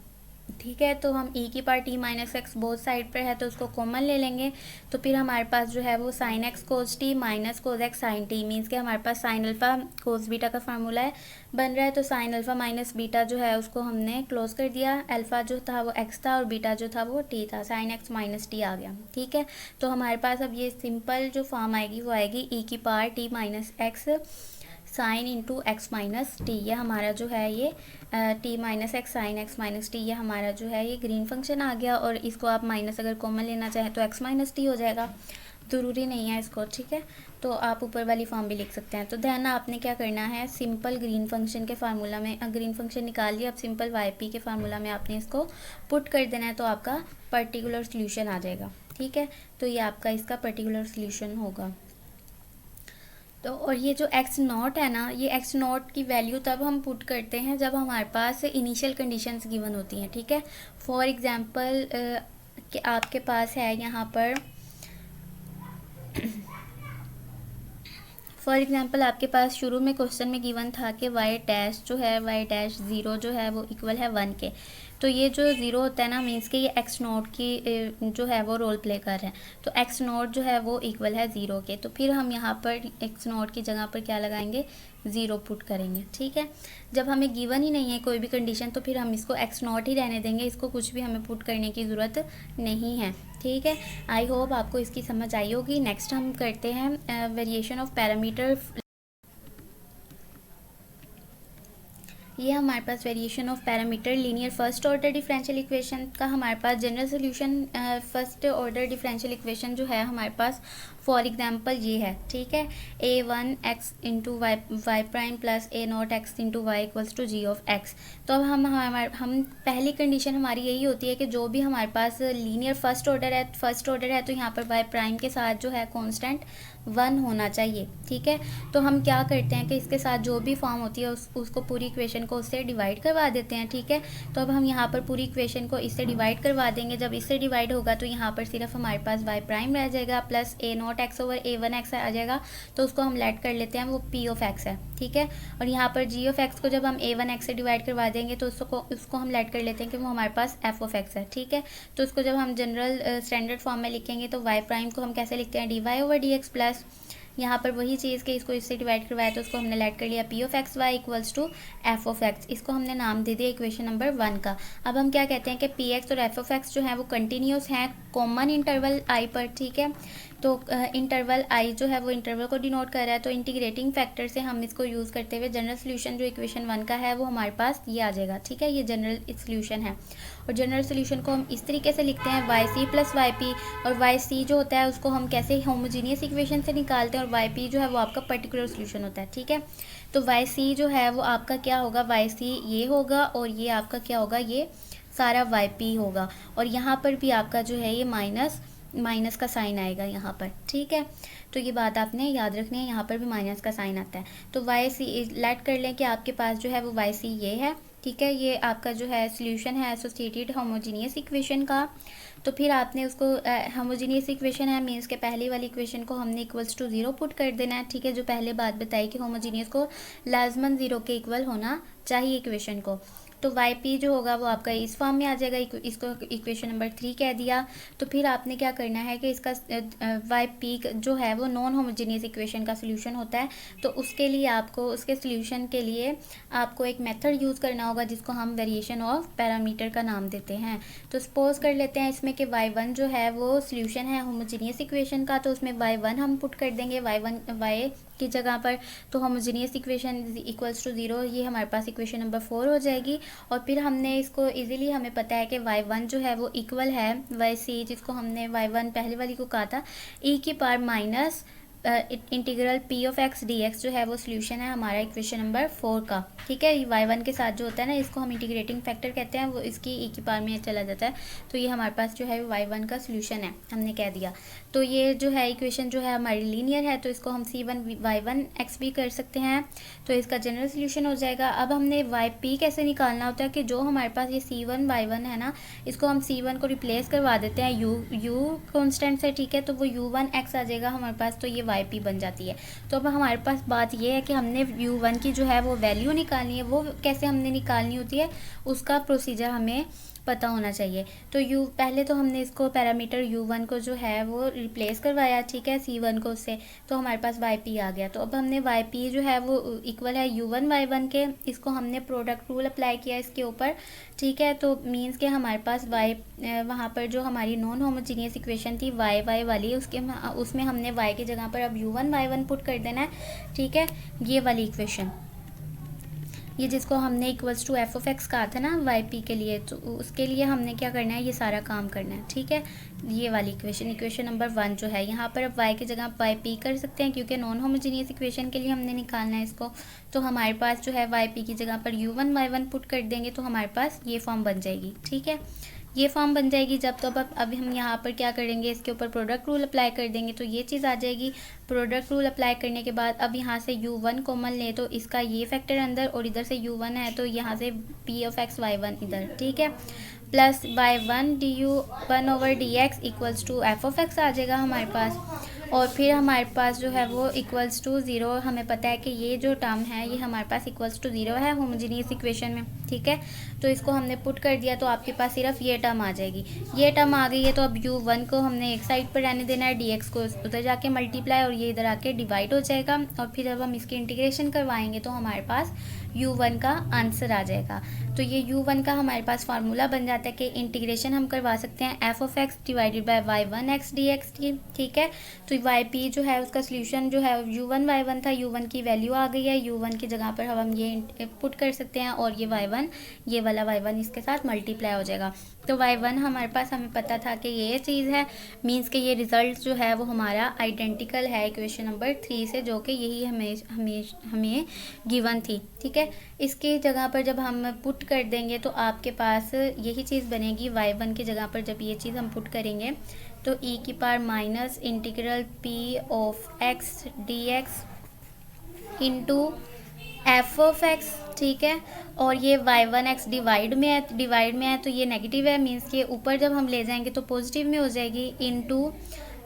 ठीक है। तो हम e की power t minus x both side पर है तो उसको कॉमन ले लेंगे, तो फिर हमारे पास जो है वो sin x cos t minus cos X sine T, means के हमारे पास sin अल्फ़ा कोस बीटा का फार्मूला है बन रहा है। तो sin अल्फ़ा माइनस बीटा जो है उसको हमने क्लोज कर दिया, अल्फ़ा जो था वो x था और बीटा जो था वो t था, sin x माइनस टी आ गया, ठीक है। तो हमारे पास अब ये सिंपल जो फॉर्म आएगी वो आएगी e की power t minus x sine into x minus T, ये हमारा जो है ये T minus x sine x minus T, ये हमारा जो है ये ग्रीन फंक्शन आ गया। और इसको आप माइनस अगर कॉमन लेना चाहें तो एक्स माइनस टी हो जाएगा, ज़रूरी नहीं है इसको, ठीक है। तो आप ऊपर वाली फॉर्म भी लिख सकते हैं। तो ध्यान आपने क्या करना है, सिंपल ग्रीन फंक्शन के फार्मूला में ग्रीन फंक्शन निकाल लिया, अब सिंपल वाई पी के फार्मूला में आपने इसको पुट कर देना है तो आपका पर्टिकुलर सोल्यूशन आ जाएगा, ठीक है। तो ये आपका इसका पर्टिकुलर सोल्यूशन होगा। तो और ये जो x नॉट है ना, ये x नॉट की वैल्यू तब हम पुट करते हैं जब हमारे पास इनिशियल कंडीशंस गिवन होती हैं, ठीक है। फॉर एग्जांपल कि आपके पास है यहाँ पर फॉर एग्जांपल आपके पास शुरू में क्वेश्चन में गिवन था कि y डैश जो है y डैश 0 जो है वो इक्वल है 1 के। तो ये जो 0 होता है ना, मीन्स कि ये x नोट की जो है वो रोल प्ले कर रहे हैं, तो x नोट जो है वो इक्वल है 0 के। तो फिर हम यहाँ पर x नोट की जगह पर क्या लगाएंगे, 0 पुट करेंगे, ठीक है। जब हमें गिवन ही नहीं है कोई भी कंडीशन तो फिर हम इसको x नॉट ही रहने देंगे, इसको कुछ भी हमें पुट करने की ज़रूरत नहीं है, ठीक है। आई होप आपको इसकी समझ आई होगी। नेक्स्ट हम करते हैं वेरिएशन ऑफ पैरामीटर। ये हमारे पास variation of parameter linear first order differential equation का हमारे पास general solution first order differential equation जो है हमारे पास फॉर एग्जांपल ये है, ठीक है। a1x into Y prime plus a not X into Y equals to G of X. तो अब हम पहली कंडीशन हमारी यही होती है कि जो भी हमारे पास लीनियर फर्स्ट ऑर्डर है तो यहाँ पर वाई प्राइम के साथ जो है कॉन्स्टेंट 1 होना चाहिए, ठीक है। तो हम क्या करते हैं कि इसके साथ जो भी फॉर्म होती है उसको पूरी इक्वेशन को उससे डिवाइड करवा देते हैं, ठीक है। तो अब हम यहाँ पर पूरी इक्वेशन को इससे डिवाइड करवा देंगे। जब इससे डिवाइड होगा तो यहाँ पर सिर्फ हमारे पास वाई प्राइम रह जाएगा plus a not x over a1 x आ जाएगा, तो उसको हम लेट कर लेते हैं, वो p ऑफ x है, ठीक है। और यहाँ पर g ऑफ x को जब हम a1 एक्स से डिवाइड करवा देंगे तो उसको हम लेट कर लेते हैं कि वो हमारे पास f ऑफ x है, ठीक है। तो उसको जब हम जनरल स्टैंडर्ड फॉर्म में लिखेंगे तो y प्राइम को हम कैसे लिखते हैं, dy ओवर dx प्लस यहाँ पर वही चीज़ कि इसको इससे डिवाइड करवाया तो उसको हमने लेट कर लिया p of X Y equals to f of x। इसको हमने नाम दे दिया इक्वेशन नंबर 1 का। अब हम क्या कहते हैं कि पी एक्स और f ऑफ x जो है वो कंटिन्यूस हैं कॉमन इंटरवल i पर, ठीक है। तो इंटरवल i जो है वो इंटरवल को डिनोट कर रहा है, तो इंटीग्रेटिंग फैक्टर से हम इसको यूज़ करते हुए जनरल सोल्यूशन जो इक्वेशन 1 का है वो हमारे पास ये आ जाएगा, ठीक है। ये जनरल सोल्यूशन है और जनरल सोल्यूशन को हम इस तरीके से लिखते हैं वाई सी प्लस वाई पी, और वाई सी जो होता है उसको हम कैसे होमोजीनियस इक्वेशन से निकालते हैं और वाई पी जो है वो आपका पर्टिकुलर सोल्यूशन होता है, ठीक है। तो वाई सी जो है वो आपका क्या होगा, वाई सी ये होगा और ये आपका क्या होगा, ये सारा वाई पी होगा। और यहाँ पर भी आपका जो है ये माइनस का साइन आएगा यहाँ पर, ठीक है। तो ये बात आपने याद रखनी है, यहाँ पर भी माइनस का साइन आता है। तो वाई सी लेट कर लें कि आपके पास जो है वो वाई सी ये है ठीक है, ये आपका जो है सोल्यूशन है एसोसिएटेड होमोजीनियस इक्वेशन का। तो फिर आपने उसको होमोजीनियस इक्वेशन है मीन्स के पहली वाली इक्वेशन को हमने इक्वल्स टू 0 पुट कर देना है। ठीक है, जो पहले बात बताई कि होमोजीनियस को लाजमन 0 के इक्वल होना चाहिए इक्वेशन को। तो वाई पी जो होगा वो आपका इस फॉर्म में आ जाएगा, इसको इक्वेशन नंबर 3 कह दिया। तो फिर आपने क्या करना है कि इसका वाई पी जो है वो नॉन होमोजीनियस इक्वेशन का सोल्यूशन होता है। तो उसके लिए आपको उसके सोल्यूशन के लिए आपको एक मेथड यूज़ करना होगा जिसको हम वेरिएशन ऑफ पैरामीटर का नाम देते हैं। तो सपोज कर लेते हैं इसमें कि y1 जो है वो सोल्यूशन है होमोजीनियस इक्वेशन का, तो उसमें y1 हम पुट कर देंगे y की जगह पर। तो होमोजीनियस इक्वेशन इक्वल्स टू 0 ये हमारे पास इक्वेशन नंबर 4 हो जाएगी। और फिर हमने इसको इजीली हमें पता है कि y1 जो है वो इक्वल है yc, जिसको हमने y1 पहले वाली को कहा था e की power minus integral p of x dx जो है वो सोल्यूशन है हमारा इक्वेशन नंबर 4 का। ठीक है, y1 के साथ जो होता है ना इसको हम इंटीग्रेटिंग फैक्टर कहते हैं, वो इसकी e की पावर में चला जाता है। तो ये हमारे पास जो है y1 का सोल्यूशन है, हमने कह दिया। तो ये जो है इक्वेशन जो है हमारी लीनियर है, तो इसको हम c1 y1 x भी कर सकते हैं। तो इसका जनरल सोल्यूशन हो जाएगा। अब हमने yp कैसे निकालना होता है कि जो हमारे पास ये c1 y1 है ना, इसको हम c1 को रिप्लेस करवा देते हैं u कॉन्स्टेंट से। ठीक है, तो वो u1 x आ जाएगा हमारे पास, तो ये yp बन जाती है। तो अब हमारे पास बात ये है कि हमने u1 की जो है वो वैल्यू निकालनी है। वो कैसे हमने निकालनी होती है उसका प्रोसीजर हमें पता होना चाहिए। तो पहले तो हमने इसको पैरामीटर u1 को जो है वो रिप्लेस करवाया, ठीक है, c1 को उससे, तो हमारे पास yp आ गया। तो अब हमने yp जो है वो इक्वल है u1 y1 के, इसको हमने प्रोडक्ट रूल अप्लाई किया इसके ऊपर। ठीक है, तो मीन्स के हमारे पास वहाँ पर जो हमारी नॉन होमोजीनियस इक्वेशन थी y वाली, उसमें हमने y की जगह पर अब u1 y1 पुट कर देना है। ठीक है, ये वाली इक्वेशन, ये जिसको हमने equals to F of X कहा था ना वाई के लिए, तो उसके लिए हमने क्या करना है, ये सारा काम करना है। ठीक है, ये वाली इक्वेशन नंबर 1 जो है, यहाँ पर अब y की जगह वाई पी कर सकते हैं क्योंकि नॉन होमोजीनियस इक्वेशन के लिए हमने निकालना है इसको। तो हमारे पास जो है वाई पी की जगह पर u1 y1 पुट कर देंगे तो हमारे पास ये फॉर्म बन जाएगी। ठीक है, ये फॉर्म बन जाएगी जब, तो अब हम यहाँ पर क्या करेंगे, इसके ऊपर प्रोडक्ट रूल अप्लाई कर देंगे तो ये चीज़ आ जाएगी। प्रोडक्ट रूल अप्लाई करने के बाद अब यहाँ से u1 कॉमन ले तो इसका ये फैक्टर अंदर और इधर से u1 है तो यहाँ से p ऑफ x y1 इधर। ठीक है, plus y1 du1/dx equals to F of x आ जाएगा हमारे पास। और फिर हमारे पास जो है वो इक्वल्स टू 0, हमें पता है कि ये जो टर्म है ये हमारे पास इक्वल्स टू 0 है होमोजीनियस इक्वेशन में। ठीक है, तो इसको हमने पुट कर दिया तो आपके पास सिर्फ ये टर्म आ जाएगी। ये टर्म आ गई है तो अब u1 को हमने एक साइड पर रहने देना है, dx को उधर जाके मल्टीप्लाई और ये इधर आके डिवाइड हो जाएगा। और फिर जब हम इसकी इंटीग्रेशन करवाएंगे तो हमारे पास u1 का आंसर आ जाएगा। तो ये u1 का हमारे पास फार्मूला बन जाता है कि इंटीग्रेशन हम करवा सकते हैं F of x divided by y1 x dx की। ठीक है, तो yp जो है उसका सोल्यूशन जो है u1 y1 था, u1 की वैल्यू आ गई है, u1 की जगह पर हम ये पुट कर सकते हैं और ये y1, ये वाला y1 इसके साथ मल्टीप्लाई हो जाएगा। तो y1 हमारे पास हमें पता था कि ये चीज़ है, मींस के ये रिज़ल्ट जो है वो हमारा आइडेंटिकल है इक्वेशन नंबर 3 से, जो कि यही हमें गिवन थी। ठीक है, इसकी जगह पर जब हम पुट कर देंगे तो आपके पास यही चीज़ बनेगी। y1 की जगह पर जब ये चीज़ हम पुट करेंगे तो e की power minus integral p of x dx into F of x. ठीक है, और ये y1 x डिवाइड में है तो ये नेगेटिव है, मीन्स के ऊपर जब हम ले जाएंगे तो पॉजिटिव में हो जाएगी, इनटू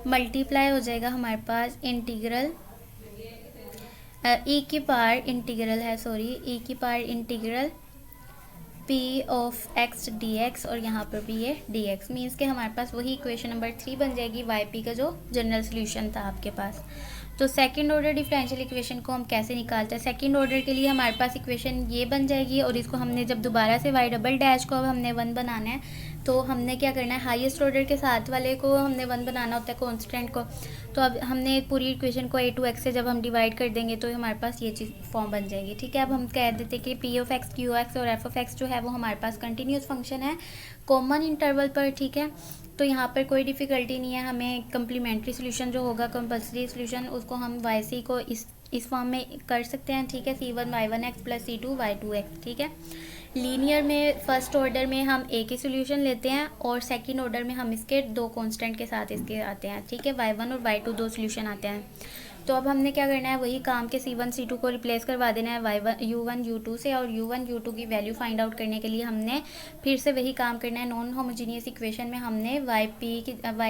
मल्टीप्लाई हो जाएगा हमारे पास इंटीग्रल e की पावर इंटीग्रल है, e की power integral p of x dx और यहाँ पर भी ये dx, मीन्स के हमारे पास वही इक्वेशन नंबर 3 बन जाएगी yp का जो जनरल सोल्यूशन था आपके पास। तो सेकंड ऑर्डर डिफरेंशियल इक्वेशन को हम कैसे निकालते हैं, सेकंड ऑर्डर के लिए हमारे पास इक्वेशन ये बन जाएगी और इसको हमने जब दोबारा से y डबल डैश को अब हमने 1 बनाना है तो हमने क्या करना है, हाईएस्ट ऑर्डर के साथ वाले को हमने 1 बनाना होता है कांस्टेंट को। तो अब हमने पूरी इक्वेशन को a2x से जब हम डिवाइड कर देंगे तो हमारे पास ये चीज़ फॉर्म बन जाएगी। ठीक है, अब हम कह देते कि p of x q x और f ऑफ x जो है वो हमारे पास कंटिन्यूस फंक्शन है कॉमन इंटरवल पर। ठीक है, तो यहाँ पर कोई डिफ़िकल्टी नहीं है, हमें कम्प्लीमेंट्री सोल्यूशन जो होगा कंपल्सरी सोल्यूशन उसको हम yc को इस फॉर्म में कर सकते हैं। ठीक है, c1 y1 x plus c2 y2 x। ठीक है, लीनियर में फर्स्ट ऑर्डर में हम एक ही सोल्यूशन लेते हैं और सेकंड ऑर्डर में हम इसके 2 कांस्टेंट के साथ इसके आते हैं। ठीक है, y1 और y2 2 सोल्यूशन आते हैं। तो अब हमने क्या करना है, वही काम के C1 C2 को रिप्लेस करवा देना है U1 U2 से, और U1 U2 की वैल्यू फाइंड आउट करने के लिए हमने फिर से वही काम करना है। नॉन होमोजीनियस इक्वेशन में हमने y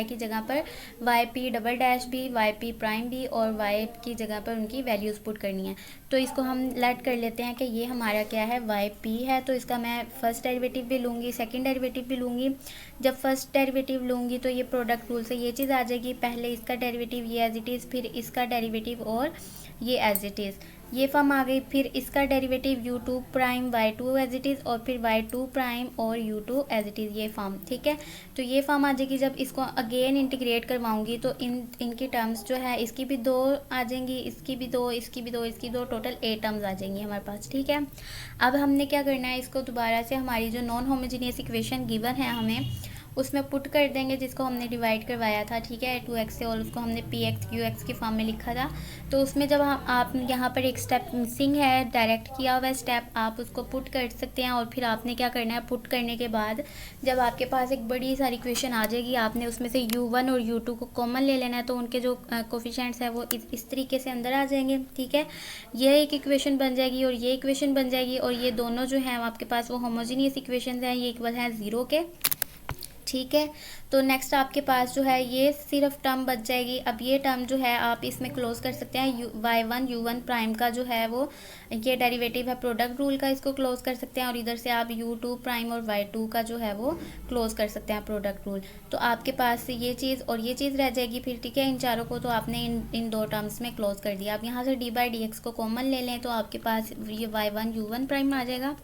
की जगह पर yp डबल डैश भी, yp प्राइम भी और y की जगह पर उनकी वैल्यूज़ पुट करनी है। तो इसको हम लेट कर लेते हैं कि ये हमारा क्या है, yp है। तो इसका मैं फर्स्ट डेरिवेटिव भी लूँगी, सेकंड डेरिवेटिव भी लूँगी। जब फर्स्ट डेरिवेटिव लूँगी तो ये प्रोडक्ट रूल से ये चीज़ आ जाएगी, पहले इसका डेरिवेटिव ये एज इट इज़, फिर इसका डेरिवेटिव और ये एज इट इज़, ये फॉर्म आ गई। फिर इसका derivative u2 prime y2 as it is, और फिर y2 प्राइम और u2 एज इट इज़, ये फॉर्म, ठीक है। तो ये फॉर्म आ जाएगी। जब इसको अगेन इंटीग्रेट करवाऊंगी तो इनकी टर्म्स जो है, इसकी भी 2 आ जाएंगी, इसकी भी 2, इसकी भी 2, इसकी 2, टोटल 8 टर्म्स आ जाएंगी हमारे पास, ठीक है। अब हमने क्या करना है, इसको दोबारा से हमारी जो नॉन होमोजीनियस इक्वेशन गिवन है हमें उसमें पुट कर देंगे, जिसको हमने डिवाइड करवाया था, ठीक है, 2x से, और उसको हमने px qx की फॉर्म में लिखा था। तो उसमें जब आप यहाँ पर एक स्टेप मिसिंग है, डायरेक्ट किया हुआ स्टेप, आप उसको पुट कर सकते हैं। और फिर आपने क्या करना है, पुट करने के बाद जब आपके पास एक बड़ी सारी इक्वेशन आ जाएगी, आपने उसमें से u1 और u2 को कॉमन ले लेना है। तो उनके जो कोफिशिएंट्स है वो इस तरीके से अंदर आ जाएंगे, ठीक है। ये एक इक्वेशन बन जाएगी और ये इक्वेशन बन जाएगी, और ये दोनों जो हैं आपके पास वो होमोजीनियस इक्वेशन हैं, ये इक्वल हैं 0 के, ठीक है। तो नेक्स्ट आपके पास जो है ये सिर्फ टर्म बच जाएगी। अब ये टर्म जो है आप इसमें क्लोज कर सकते हैं, y1 u1 प्राइम का जो है वो ये डेरिवेटिव है प्रोडक्ट रूल का, इसको क्लोज कर सकते हैं। और इधर से आप u2 प्राइम और y2 का जो है वो क्लोज कर सकते हैं प्रोडक्ट रूल। तो आपके पास ये चीज़ और ये चीज़ रह जाएगी फिर, ठीक है। इन चारों को तो आपने इन 2 टर्म्स में क्लोज कर दिया। अब यहाँ से d/dx को कॉमन ले लें तो आपके पास ये y1 u1 प्राइम आ जाएगा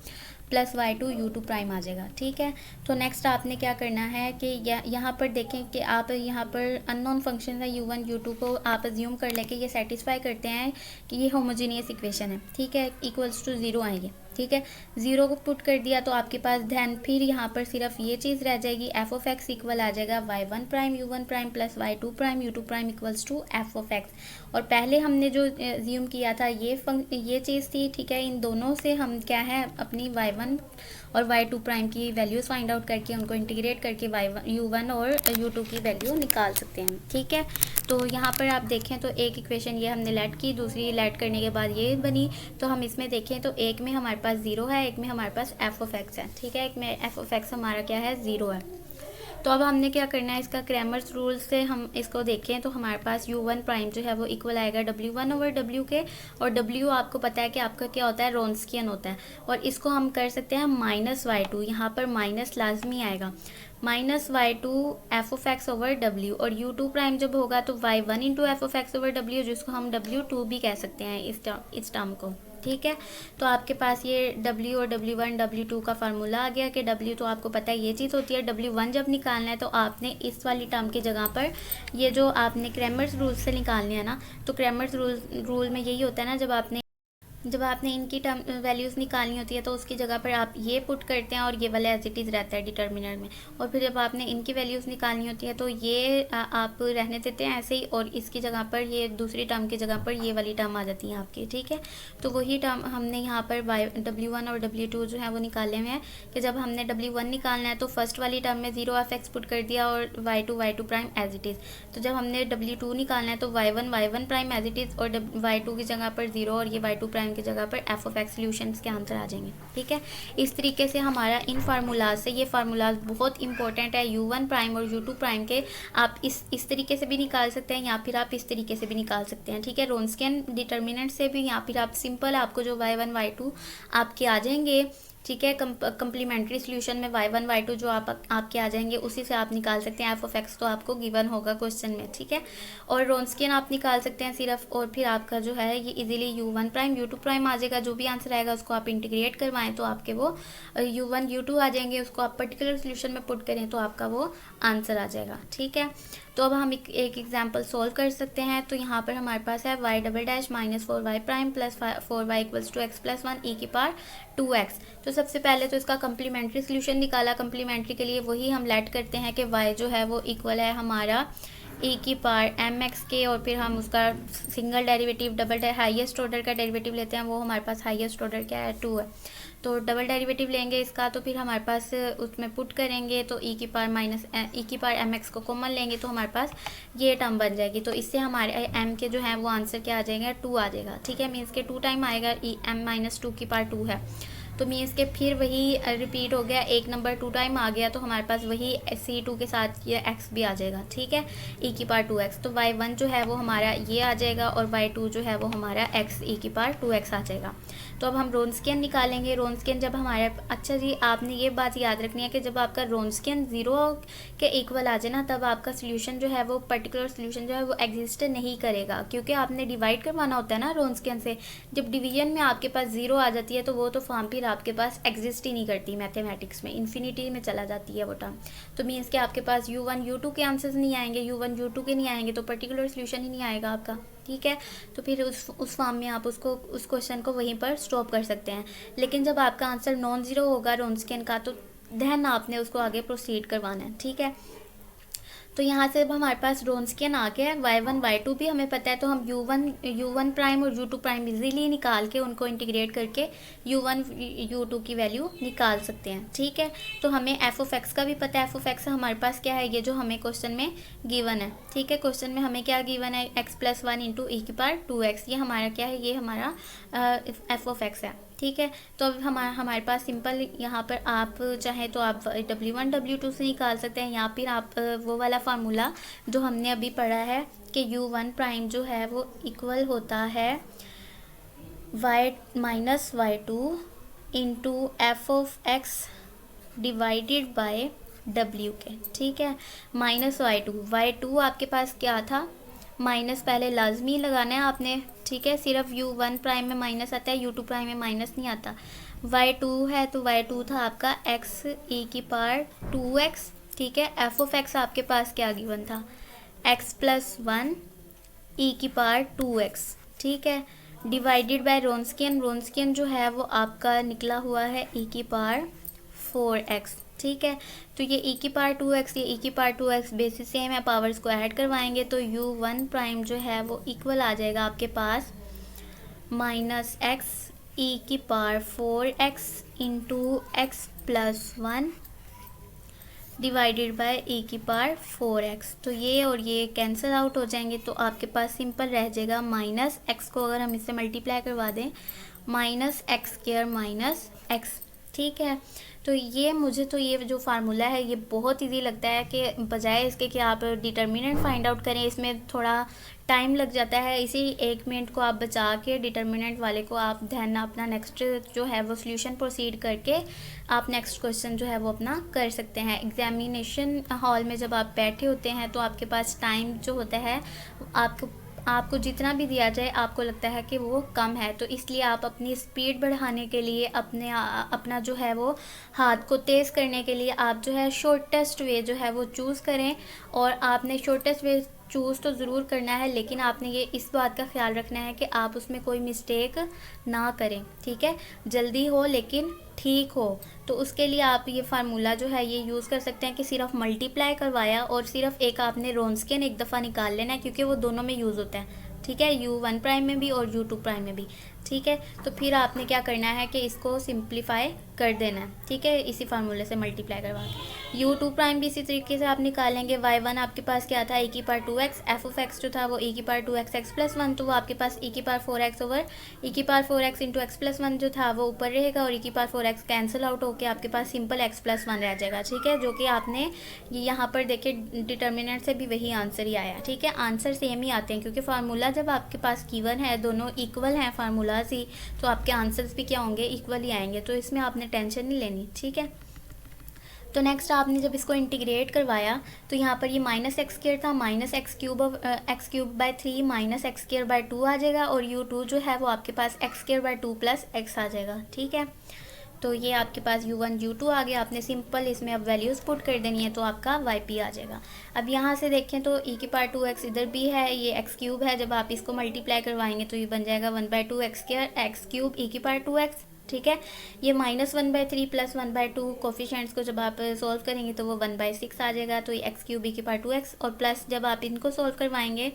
प्लस y2 u2 प्राइम आ जाएगा, ठीक है। तो नेक्स्ट आपने क्या करना है कि यहाँ पर देखें कि आप यहाँ पर अननोन फंक्शन है u1 u2 को आप अज्यूम कर लें कि ये सेटिस्फाई करते हैं कि ये होमोजीनियस इक्वेशन है, ठीक है, इक्वल्स टू 0 आएंगे, ठीक है। 0 को पुट कर दिया तो आपके पास ध्यान फिर यहाँ पर सिर्फ ये चीज़ रह जाएगी, एफ ऑफ एक्स इक्वल आ जाएगा y1 prime u1 prime plus y2 prime u2 prime equals to F of X. और पहले हमने जो अज्यूम किया था ये चीज़ थी, ठीक है। इन दोनों से हम क्या है अपनी y1 और y2 प्राइम की वैल्यूज़ फाइंड आउट करके उनको इंटीग्रेट करके u1 और u2 की वैल्यू निकाल सकते हैं, ठीक है। तो यहाँ पर आप देखें तो एक इक्वेशन ये हमने लेट की, दूसरी लेट करने के बाद ये बनी। तो हम इसमें देखें तो एक में हमारे पास 0 है, एक में हमारे पास एफ ऑफ एक्स है, ठीक है। एक में एफ ऑफ एक्स हमारा क्या है, 0 है। तो अब हमने क्या करना है, इसका क्रैमर्स रूल से हम इसको देखें तो हमारे पास u1 प्राइम जो है वो इक्वल आएगा w1 ओवर w के, और w आपको पता है कि आपका क्या होता है, रोन्स्कियन होता है। और इसको हम कर सकते हैं माइनस y2, यहाँ पर माइनस लाजमी आएगा, minus y2 F of x over w, और u2 प्राइम जब होगा तो y1 into F of x over w, जिसको हम w2 भी कह सकते हैं इस टर्म को, ठीक है। तो आपके पास ये w और w1 w2 का फार्मूला आ गया कि w तो आपको पता है ये चीज़ होती है, w1 जब निकालना है तो आपने इस वाली टर्म की जगह पर ये जो आपने क्रैमर्स रूल से निकालने हैं ना, तो क्रैमर्स रूल में यही होता है ना, जब आपने इनकी टर्म वैल्यूज़ निकालनी होती है तो उसकी जगह पर आप ये पुट करते हैं और ये वाला एज इट इज़ रहता है डिटर्मिनर में। और फिर जब आपने इनकी वैल्यूज़ निकालनी होती है तो ये आप रहने देते हैं ऐसे ही, और इसकी जगह पर ये दूसरी टर्म की जगह पर ये वाली टर्म आ जाती है आपकी, ठीक है। तो वही टर्म हमने यहाँ पर w1 और w2 जो है वो निकाले हुए हैं कि जब हमने w1 निकालना है तो फर्स्ट वाली टर्म में 0 एफ एक्स पुट कर दिया और y2 prime age it is. तो जब हमने w2 निकालना है तो y1 prime age it is, और y2 की जगह पर 0 और ये y2 प्राइम की जगह पर एफ ऑफ एक्स सॉल्यूशंस के आंसर आ जाएंगे, ठीक है। इस तरीके से हमारा इन फार्मूलाज से, ये फार्मूलाज बहुत इंपॉर्टेंट है u1 प्राइम और u2 प्राइम के, आप इस तरीके से भी निकाल सकते हैं या फिर आप इस तरीके से भी निकाल सकते हैं, ठीक है। रोन्स्कियन डिटर्मिनेंट से भी, या फिर आप सिंपल आपको जो y1 y2 आपके आ जाएंगे, ठीक है। कम्प्लीमेंट्री सोल्यूशन में y1 y2 जो आपके आ जाएंगे उसी से आप निकाल सकते हैं। एफ ऑफ एक्स तो आपको गिवन होगा क्वेश्चन में, ठीक है। और रोन्स्कियन आप निकाल सकते हैं सिर्फ, और फिर आपका जो है ये easily u1 prime u2 prime आ जाएगा। जो भी आंसर आएगा उसको आप इंटीग्रेट करवाएं तो आपके वो u1 u2 आ जाएंगे, उसको आप पर्टिकुलर सोल्यूशन में पुट करें तो आपका वो आंसर आ जाएगा, ठीक है। तो अब हम एक एग्जाम्पल सोल्व कर सकते हैं। तो यहाँ पर हमारे पास है y double dash minus 4y prime plus 4y equals to X plus 1 e की पावर 2x। तो सबसे पहले तो इसका कम्प्लीमेंट्री सोल्यूशन निकाला। कम्प्लीमेंट्री के लिए वही हम लेट करते हैं कि y जो है वो इक्वल है हमारा ई की पावर एम एक्स के, और फिर हम उसका single derivative double highest order का डेरिवेटिव लेते हैं, वो हमारे पास हाईएस्ट ऑर्डर क्या है 2 है, तो डबल डेरिवेटिव लेंगे इसका, तो फिर हमारे पास उसमें पुट करेंगे तो ई की पावर एम एक्स को कॉमन लेंगे तो हमारे पास ये टर्म बन जाएगी। तो इससे हमारे एम के जो है वो आंसर क्या आ जाएगा 2 आ जाएगा। ठीक है, मीन्स के 2 टाइम आएगा, ई एम माइनस 2 की पावर 2 है, तो मीन्स के फिर वही रिपीट हो गया, एक नंबर 2 टाइम आ गया, तो हमारे पास वही C2 के साथ ये x भी आ जाएगा। ठीक है, e की पावर 2x, तो y1 जो है वो हमारा ये आ जाएगा और y2 जो है वो हमारा x e की पावर 2x आ जाएगा। तो अब हम रोन्सकियन निकालेंगे। रोन्सकियन जब हमारे, अच्छा जी आपने ये बात याद रखनी है कि जब आपका रोन्सकियन 0 के इक्वल आ जाए ना, तब आपका सोल्यूशन जो है वो पर्टिकुलर सोल्यूशन जो है वो एग्जिस्ट नहीं करेगा, क्योंकि आपने डिवाइड करवाना होता है ना रोन्सकियन से। जब डिवीजन में आपके पास 0 आ जाती है तो वो तो फॉर्म फिर आपके पास एग्जिस्ट ही नहीं करती, मैथमेटिक्स में इन्फिनिटी में चला जाती है वो टर्म। तो मीन्स कि आपके पास U1 U2 के आंसर्स नहीं आएंगे, U1 U2 के नहीं आएंगे, तो पर्टिकुलर सोल्यूशन ही नहीं आएगा आपका। ठीक है, तो फिर उस फॉर्म में आप उसको उस क्वेश्चन को वहीं पर स्टॉप कर सकते हैं। लेकिन जब आपका आंसर नॉन ज़ीरो होगा रोन्सकियन का, तो देन आपने उसको आगे प्रोसीड करवाना है। ठीक है, तो यहाँ से अब हमारे पास रोन्सकियन आ गया, y1 y2 भी हमें पता है, तो हम u1 प्राइम और u2 प्राइम इजीली निकाल के उनको इंटीग्रेट करके u1 u2 की वैल्यू निकाल सकते हैं। ठीक है, तो हमें f ऑफ x का भी पता है, f ऑफ x हमारे पास क्या है, ये जो हमें क्वेश्चन में गिवन है। ठीक है, क्वेश्चन में हमें क्या गिवन है, x+1 इंटू ई की पावर 2x, ये हमारा क्या है, ये हमारा f ऑफ x है। ठीक है, तो अब हमारे पास सिंपल यहाँ पर आप चाहे तो आप W1 W2 से निकाल सकते हैं, या फिर आप वो वाला फार्मूला जो हमने अभी पढ़ा है कि U1 प्राइम जो है वो इक्वल होता है y minus y2 into F of x divided by W के। ठीक है, माइनस y2 आपके पास क्या था, माइनस पहले लाजमी लगाना है आपने। ठीक है, सिर्फ U1 प्राइम में माइनस आता है, U2 प्राइम में माइनस नहीं आता। y2 है तो y2 था आपका x e की पावर 2x। ठीक है, f ऑफ x आपके पास क्या गिवन था, x+1 e की पावर 2x। ठीक है, डिवाइडेड बाय रोन्सकियन जो है वो आपका निकला हुआ है e की पावर 4x। ठीक है, तो ये e की पावर 2x, ये e की पावर 2x बेसिस सेम है, पावर्स को ऐड करवाएंगे तो U1 प्राइम जो है वो इक्वल आ जाएगा आपके पास माइनस x e की power 4x into x+1 divided by e की पावर 4x। तो ये और ये कैंसिल आउट हो जाएंगे, तो आपके पास सिंपल रह जाएगा माइनस x को अगर हम इससे मल्टीप्लाई करवा दें, minus x square minus x। ठीक है, तो ये जो फार्मूला है ये बहुत इजी लगता है, कि बजाय इसके कि आप डिटर्मिनेंट फाइंड आउट करें, इसमें थोड़ा टाइम लग जाता है। इसी 1 मिनट को आप बचा के डिटर्मिनेंट वाले को आप ध्यान अपना नेक्स्ट जो है वो सोल्यूशन प्रोसीड करके आप नेक्स्ट क्वेश्चन जो है वो अपना कर सकते हैं। एग्जामिनेशन हॉल में जब आप बैठे होते हैं तो आपके पास टाइम जो होता है, आपको जितना भी दिया जाए आपको लगता है कि वो कम है, तो इसलिए आप अपनी स्पीड बढ़ाने के लिए अपना जो है वो हाथ को तेज़ करने के लिए आप जो है शॉर्टेस्ट वे जो है वो चूज़ करें। और आपने शॉर्टेस्ट वे चूज़ तो ज़रूर करना है, लेकिन आपने ये इस बात का ख्याल रखना है कि आप उसमें कोई मिस्टेक ना करें। ठीक है, जल्दी हो लेकिन ठीक हो, तो उसके लिए आप ये फार्मूला जो है ये यूज़ कर सकते हैं कि सिर्फ मल्टीप्लाई करवाया और सिर्फ एक आपने रोन्सकियन एक दफ़ा निकाल लेना है, क्योंकि वो दोनों में यूज़ होता है। ठीक है, U1 प्राइम में भी और U2 प्राइम में भी। ठीक है, तो फिर आपने क्या करना है कि इसको सिंप्लीफाई कर देना है। ठीक है, इसी फार्मूले से मल्टीप्लाई करवा के U2 प्राइम भी इसी तरीके से आप निकालेंगे। y1 आपके पास क्या था, e की power 2x, f of x जो था वो e की पावर 2x x+1, तो वो आपके पास e की पावर 4x ओवर e की पावर 4x इंटू x+1 जो था वो ऊपर रहेगा, और e की पावर 4x कैंसिल आउट होकर आपके पास सिंपल x+1 रह जाएगा। ठीक है, जो कि आपने यहाँ पर देखे डिटर्मिनेंट से भी वही आंसर ही आया। ठीक है, आंसर सेम ही आते हैं, क्योंकि फार्मूला जब आपके पास गिवन है, दोनों इक्वल हैं फार्मूलाज ही, तो आपके आंसर्स भी क्या होंगे, इक्वल ही आएंगे, तो इसमें आपने टेंशन नहीं लेनी। ठीक है, तो नेक्स्ट आपने जब इसको इंटीग्रेट करवाया तो यहाँ पर ये माइनस एक्स स्क्वायर था, minus x cube by 3 minus x square by 2 आ जाएगा, और U2 जो है वो आपके पास x square by 2 plus x आ जाएगा। ठीक है, तो ये आपके पास U1 U2 आ गया। आपने सिंपल इसमें अब वैल्यूज़ पुट कर देनी है तो आपका YP आ जाएगा। अब यहाँ से देखें तो e की पावर 2x इधर भी है, ये एक्स क्यूब है, जब आप इसको मल्टीप्लाई करवाएंगे तो ये बन जाएगा 1/2 x square x cube e की पावर 2x। ठीक है। ये -1/3 + 1/2 कोफिशिएंट्स को जब आप सॉल्व करेंगे तो वो 1/6 आ जाएगा, तो ये x³ की पावर 2x, और प्लस जब आप इनको सॉल्व करवाएंगे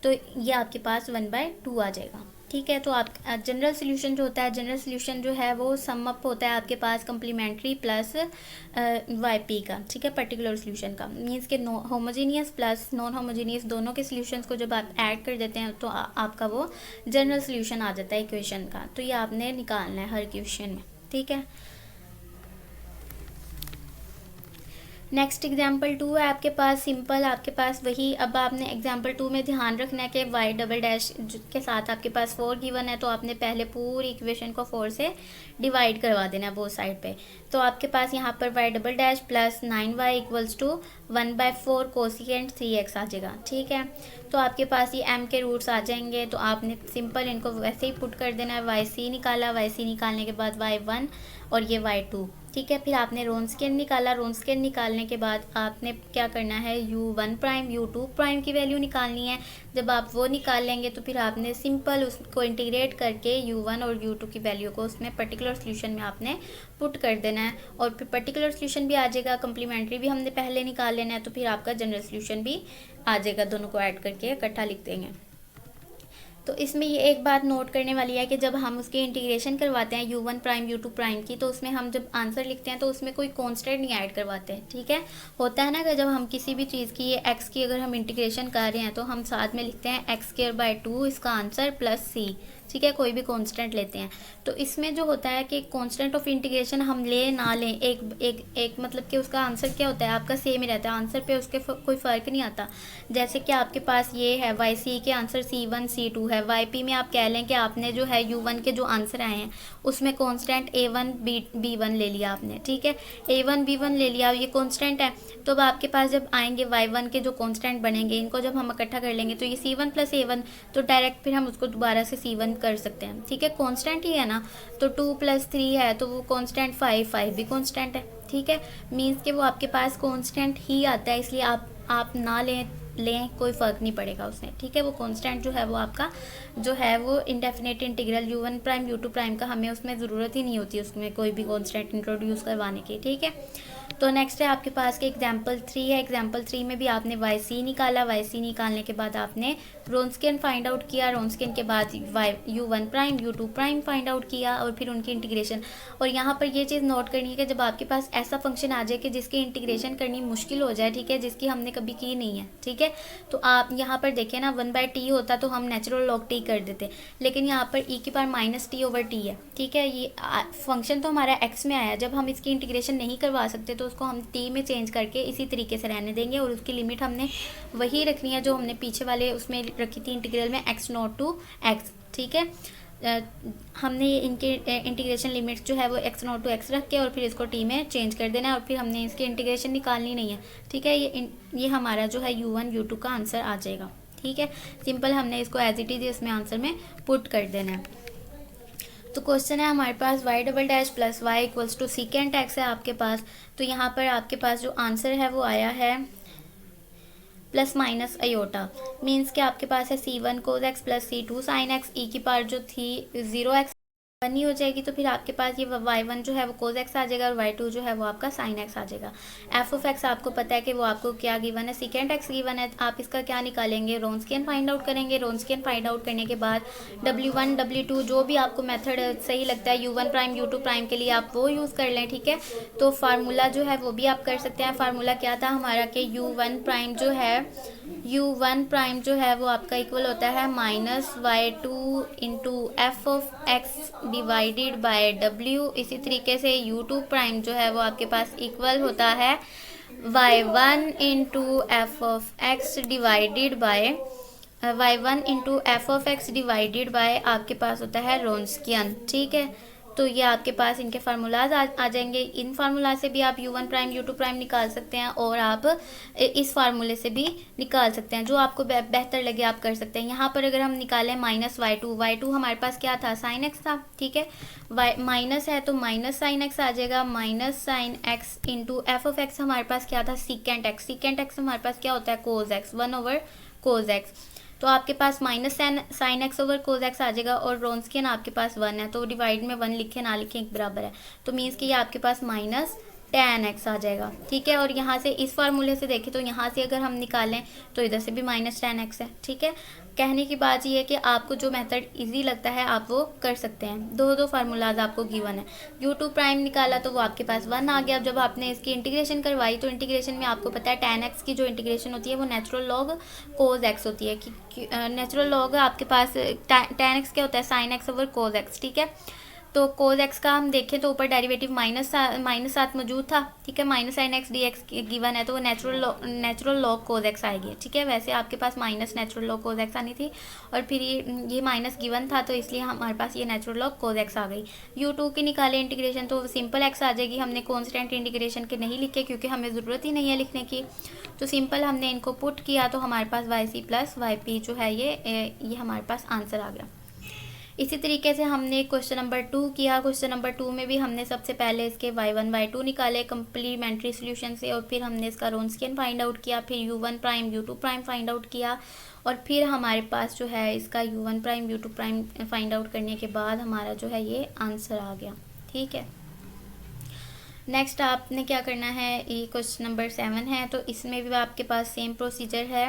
तो ये आपके पास 1/2 आ जाएगा, ठीक है। तो आप जनरल सोल्यूशन जो होता है, जनरल सोल्यूशन जो है वो सम अप होता है आपके पास कम्प्लीमेंट्री प्लस YP का, ठीक है, पर्टिकुलर सोल्यूशन का। मीन्स के होमोजीनियस प्लस नॉन होमोजीनियस दोनों के सोल्यूशंस को जब आप ऐड कर देते हैं तो आपका वो जनरल सोल्यूशन आ जाता है इक्वेशन का। तो ये आपने निकालना है हर क्वेश्चन में, ठीक है। नेक्स्ट एग्जाम्पल 2 है आपके पास, सिंपल आपके पास वही। अब आपने एग्जाम्पल 2 में ध्यान रखना है कि y" के साथ आपके पास 4 गिवन है, तो आपने पहले पूरी इक्वेशन को 4 से डिवाइड करवा देना है वो साइड पे। तो आपके पास यहाँ पर y" plus 9y = 1/4 cosecant 3x आ जाएगा, ठीक है। तो आपके पास ये m के रूट्स आ जाएंगे, तो आपने सिंपल इनको वैसे ही पुट कर देना है। yc निकाला, yc निकालने के बाद y1 और ये y2, ठीक है। फिर आपने रोन्सकियन निकाला, रोन्सकियन निकालने के बाद आपने क्या करना है, u1', u2' की वैल्यू निकालनी है। जब आप वो निकाल लेंगे तो फिर आपने सिंपल उसको इंटीग्रेट करके u1 और u2 की वैल्यू को उसमें पर्टिकुलर सोल्यूशन में आपने पुट कर देना है, और फिर पर्टिकुलर सोल्यूशन भी आ जाएगा, कम्प्लीमेंट्री भी हमने पहले निकाल लेना है, तो फिर आपका जनरल सोल्यूशन भी आ जाएगा। दोनों को ऐड करके इकट्ठा लिख देंगे। तो इसमें ये एक बात नोट करने वाली है कि जब हम उसकी इंटीग्रेशन करवाते हैं u1', u2' की, तो उसमें हम जब आंसर लिखते हैं तो उसमें कोई कांस्टेंट नहीं ऐड करवाते हैं, ठीक है। होता है ना कि जब हम किसी भी चीज़ की ये x की अगर हम इंटीग्रेशन कर रहे हैं तो हम साथ में लिखते हैं x² 2 इसका आंसर प्लस c, ठीक है, कोई भी कांस्टेंट लेते हैं। तो इसमें जो होता है कि कांस्टेंट ऑफ इंटीग्रेशन हम ले ना लें, एक मतलब कि उसका आंसर क्या होता है आपका सेम ही रहता है, आंसर पे उसके कोई फ़र्क नहीं आता। जैसे कि आपके पास ये है yc के आंसर c1 c2 है, yp में आप कह लें कि आपने जो है u1 के जो आंसर आए हैं उसमें कांस्टेंट a1 b1 ले लिया आपने, ठीक है, a1 b1 ले लिया, ये कांस्टेंट है। तो अब आपके पास जब आएंगे y1 के जो कांस्टेंट बनेंगे, इनको जब हम इकट्ठा कर लेंगे तो ये c1 + a1, तो डायरेक्ट फिर हम उसको दोबारा से c1 कर सकते हैं, ठीक है, कांस्टेंट ही है ना। तो 2 + 3 है तो वो कांस्टेंट 5 भी कांस्टेंट है, ठीक है। मीन्स कि वो आपके पास कांस्टेंट ही आता है, इसलिए आप ना लें कोई फ़र्क नहीं पड़ेगा उसमें, ठीक है। वो कांस्टेंट जो है वो आपका जो है वो इंडेफिनेट इंटीग्रल u1', u2' का हमें उसमें ज़रूरत ही नहीं होती उसमें कोई भी कांस्टेंट इंट्रोड्यूस करवाने की, ठीक है। तो नेक्स्ट है आपके पास के एग्जाम्पल 3 है। एग्जाम्पल 3 में भी आपने yc निकाला, yc निकालने के बाद आपने रोन्सकियन फाइंड आउट किया, रोन्सकियन के बाद u1', u2' फाइंड आउट किया, और फिर उनकी इंटीग्रेशन। और यहाँ पर ये चीज़ नोट करनी है कि जब आपके पास ऐसा फंक्शन आ जाए कि जिसकी इंटीग्रेशन करनी मुश्किल हो जाए, ठीक है, जिसकी हमने कभी की नहीं है, ठीक है, तो आप यहाँ पर देखें ना 1/t होता तो हम नेचुरल लॉग t कर देते, लेकिन यहाँ पर e⁻⁻t/t है, ठीक है। ये फंक्शन तो हमारा x में आया, जब हम इसकी इंटीग्रेशन नहीं करवा सकते तो उसको हम t में चेंज करके इसी तरीके से रहने देंगे, और उसकी लिमिट हमने वही रखनी है जो हमने पीछे वाले उसमें रखी थी इंटीग्रल में x0 to x, ठीक है। हमने ये इनके इंटीग्रेशन लिमिट्स जो है वो x0 to x रख के और फिर इसको t में चेंज कर देना है, और फिर हमने इसकी इंटीग्रेशन निकालनी नहीं है, ठीक है। ये हमारा जो है u1 u2 का आंसर आ जाएगा, ठीक है। सिंपल हमने इसको एज इट इज़ इसमें आंसर में पुट कर देना है। तो क्वेश्चन है हमारे पास y" + y = secant x है आपके पास। तो यहाँ पर आपके पास जो आंसर है वो आया है ± आयोटा, मीन्स कि आपके पास है c1 cos x + c2 sin x, e की पावर जो थी 0x 1 ही हो जाएगी, तो फिर आपके पास ये y1 जो है वो cos x आ जाएगा और y2 जो है वो आपका sin x आ जाएगा। f(x) आपको पता है कि वो आपको क्या गिवन है, secant x गिवन है। आप इसका क्या निकालेंगे, रोन्सकियन फाइंड आउट करेंगे। रोन्सकियन फाइंड आउट करने के बाद w1 w2 जो भी आपको मेथड सही लगता है u1', u2' के लिए आप वो यूज़ कर लें, ठीक है। तो फार्मूला जो है वो भी आप कर सकते हैं। फार्मूला क्या था हमारा कि u1' जो है वो आपका इक्वल होता है -y2 × f(x) divided by w। इसी तरीके से u2' जो है वो आपके पास इक्वल होता है y1 × f(x) डिवाइडेड बाय आपके पास होता है रोन्सकियन, ठीक है। तो ये आपके पास इनके फार्मूलाज आ जाएंगे। इन फार्मूला से भी आप u1', u2' निकाल सकते हैं, और आप इस फार्मूले से भी निकाल सकते हैं, जो आपको बेहतर लगे आप कर सकते हैं। यहाँ पर अगर हम निकालें -y2 हमारे पास क्या था, sin x था, ठीक है। माइनस है तो -sin x आ जाएगा, -sin x × f(x) हमारे पास क्या था, secant x हमारे पास क्या होता है cos x, 1/cos x। तो आपके पास minus sine x over cos x आ जाएगा, और रोन्सकियन आपके पास 1 है, तो डिवाइड में 1 लिखे ना लिखे एक बराबर है, तो मीन्स कि ये आपके पास माइनस tan x आ जाएगा। ठीक है, और यहाँ से इस फार्मूले से देखें तो यहाँ से अगर हम निकालें तो इधर से भी माइनस tan x है। ठीक है, कहने की बात ये है कि आपको जो मेथड इजी लगता है आप वो कर सकते हैं। दो फार्मूलाज आपको गिवन है। u2 प्राइम निकाला तो वो आपके पास 1 आ गया। जब आपने इसकी इंटीग्रेशन करवाई तो इंटीग्रेशन में आपको पता है tan x की जो इंटीग्रेशन होती है वो नेचुरल लॉग कोज x होती है। कि नेचुरल लॉग आपके पास tan x क्या होता है, sine x over cos x. ठीक है, तो कोज एक्स का हम देखें तो ऊपर डेरिवेटिव माइनस 7 मौजूद था। ठीक है, minus sine x D x given है, तो वो नेचुरल लॉग कोज एक्स आएगी। ठीक है, वैसे आपके पास minus natural log cos x आनी थी, और फिर ये माइनस गिवन था तो इसलिए हमारे पास ये नेचुरल लॉग कोज एक्स आ गई। u2 की निकाले इंटीग्रेशन तो सिंपल एक्स आ जाएगी। हमने कॉन्स्टेंट इंटीग्रेशन के नहीं लिखे क्योंकि हमें ज़रूरत ही नहीं है लिखने की, तो सिंपल हमने इनको पुट किया तो हमारे पास वाई सी प्लस वाई पी जो है ये हमारे पास आंसर आ गया। इसी तरीके से हमने क्वेश्चन नंबर 2 किया। क्वेश्चन नंबर 2 में भी हमने सबसे पहले इसके y1 y2 निकाले कम्प्लीमेंट्री सोल्यूशन से, और फिर हमने इसका रोन्सकियन फाइंड आउट किया, फिर u1 prime u2 prime find out किया, और फिर हमारे पास जो है इसका u1 prime u2 prime find out करने के बाद हमारा जो है ये आंसर आ गया। ठीक है, नेक्स्ट आपने क्या करना है, ये क्वेश्चन नंबर 7 है, तो इसमें भी आपके पास सेम प्रोसीजर है।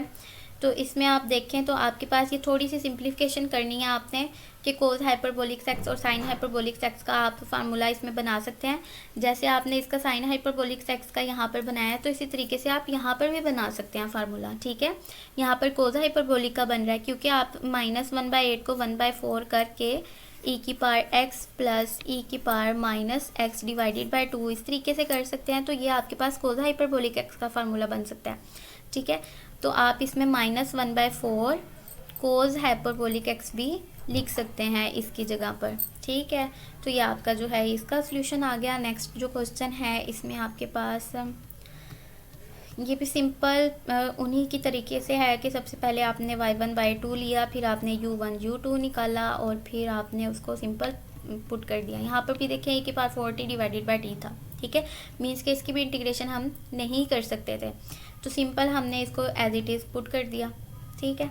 तो इसमें आप देखें तो आपके पास ये थोड़ी सी सिंप्लीफिकेशन करनी है आपने कि कोस हाइपरबोलिक सेक्स और साइन हाइपरबोलिक सेक्स का आप फार्मूला इसमें बना सकते हैं। जैसे आपने इसका साइन हाइपरबोलिक सेक्स का यहाँ पर बनाया है तो इसी तरीके से आप यहाँ पर भी बना सकते हैं फार्मूला। ठीक है, यहाँ पर कोस हाइपरबोलिक का बन रहा है क्योंकि आप -1/8 को 1/4 करके e की पावर x प्लस e की power minus x divided by 2 इस तरीके से कर सकते हैं, तो ये आपके पास कोस हाइपरबोलिक x का फार्मूला बन सकता है। ठीक है, तो आप इसमें -1/4 कोस हाइपरबोलिक x भी लिख सकते हैं इसकी जगह पर। ठीक है, तो ये आपका जो है इसका सॉल्यूशन आ गया। नेक्स्ट जो क्वेश्चन है इसमें आपके पास ये भी सिंपल उन्हीं की तरीके से है कि सबसे पहले आपने y1 y2 लिया, फिर आपने u1 u2 निकाला, और फिर आपने उसको सिंपल पुट कर दिया। यहाँ पर भी देखें e की पावर 40 डिवाइडेड बाय t था। ठीक है, मीन्स के इसकी भी इंटीग्रेशन हम नहीं कर सकते थे, तो सिंपल हमने इसको एज इट इज़ पुट कर दिया। ठीक है,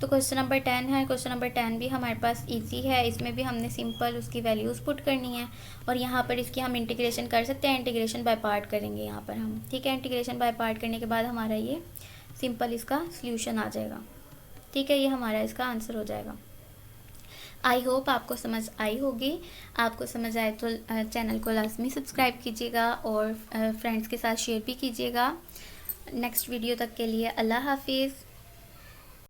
तो क्वेश्चन नंबर 10 है। क्वेश्चन नंबर 10 भी हमारे पास इजी है, इसमें भी हमने सिंपल उसकी वैल्यूज़ पुट करनी है, और यहाँ पर इसकी हम इंटीग्रेशन कर सकते हैं। इंटीग्रेशन बाय पार्ट करेंगे यहाँ पर हम। ठीक है, इंटीग्रेशन बाय पार्ट करने के बाद हमारा ये सिंपल इसका सॉल्यूशन आ जाएगा। ठीक है, ये हमारा इसका आंसर हो जाएगा। आई होप आपको समझ आई होगी। आपको समझ आए तो चैनल को लाजमी सब्सक्राइब कीजिएगा और फ्रेंड्स के साथ शेयर भी कीजिएगा। नेक्स्ट वीडियो तक के लिए अल्लाह हाफिज़।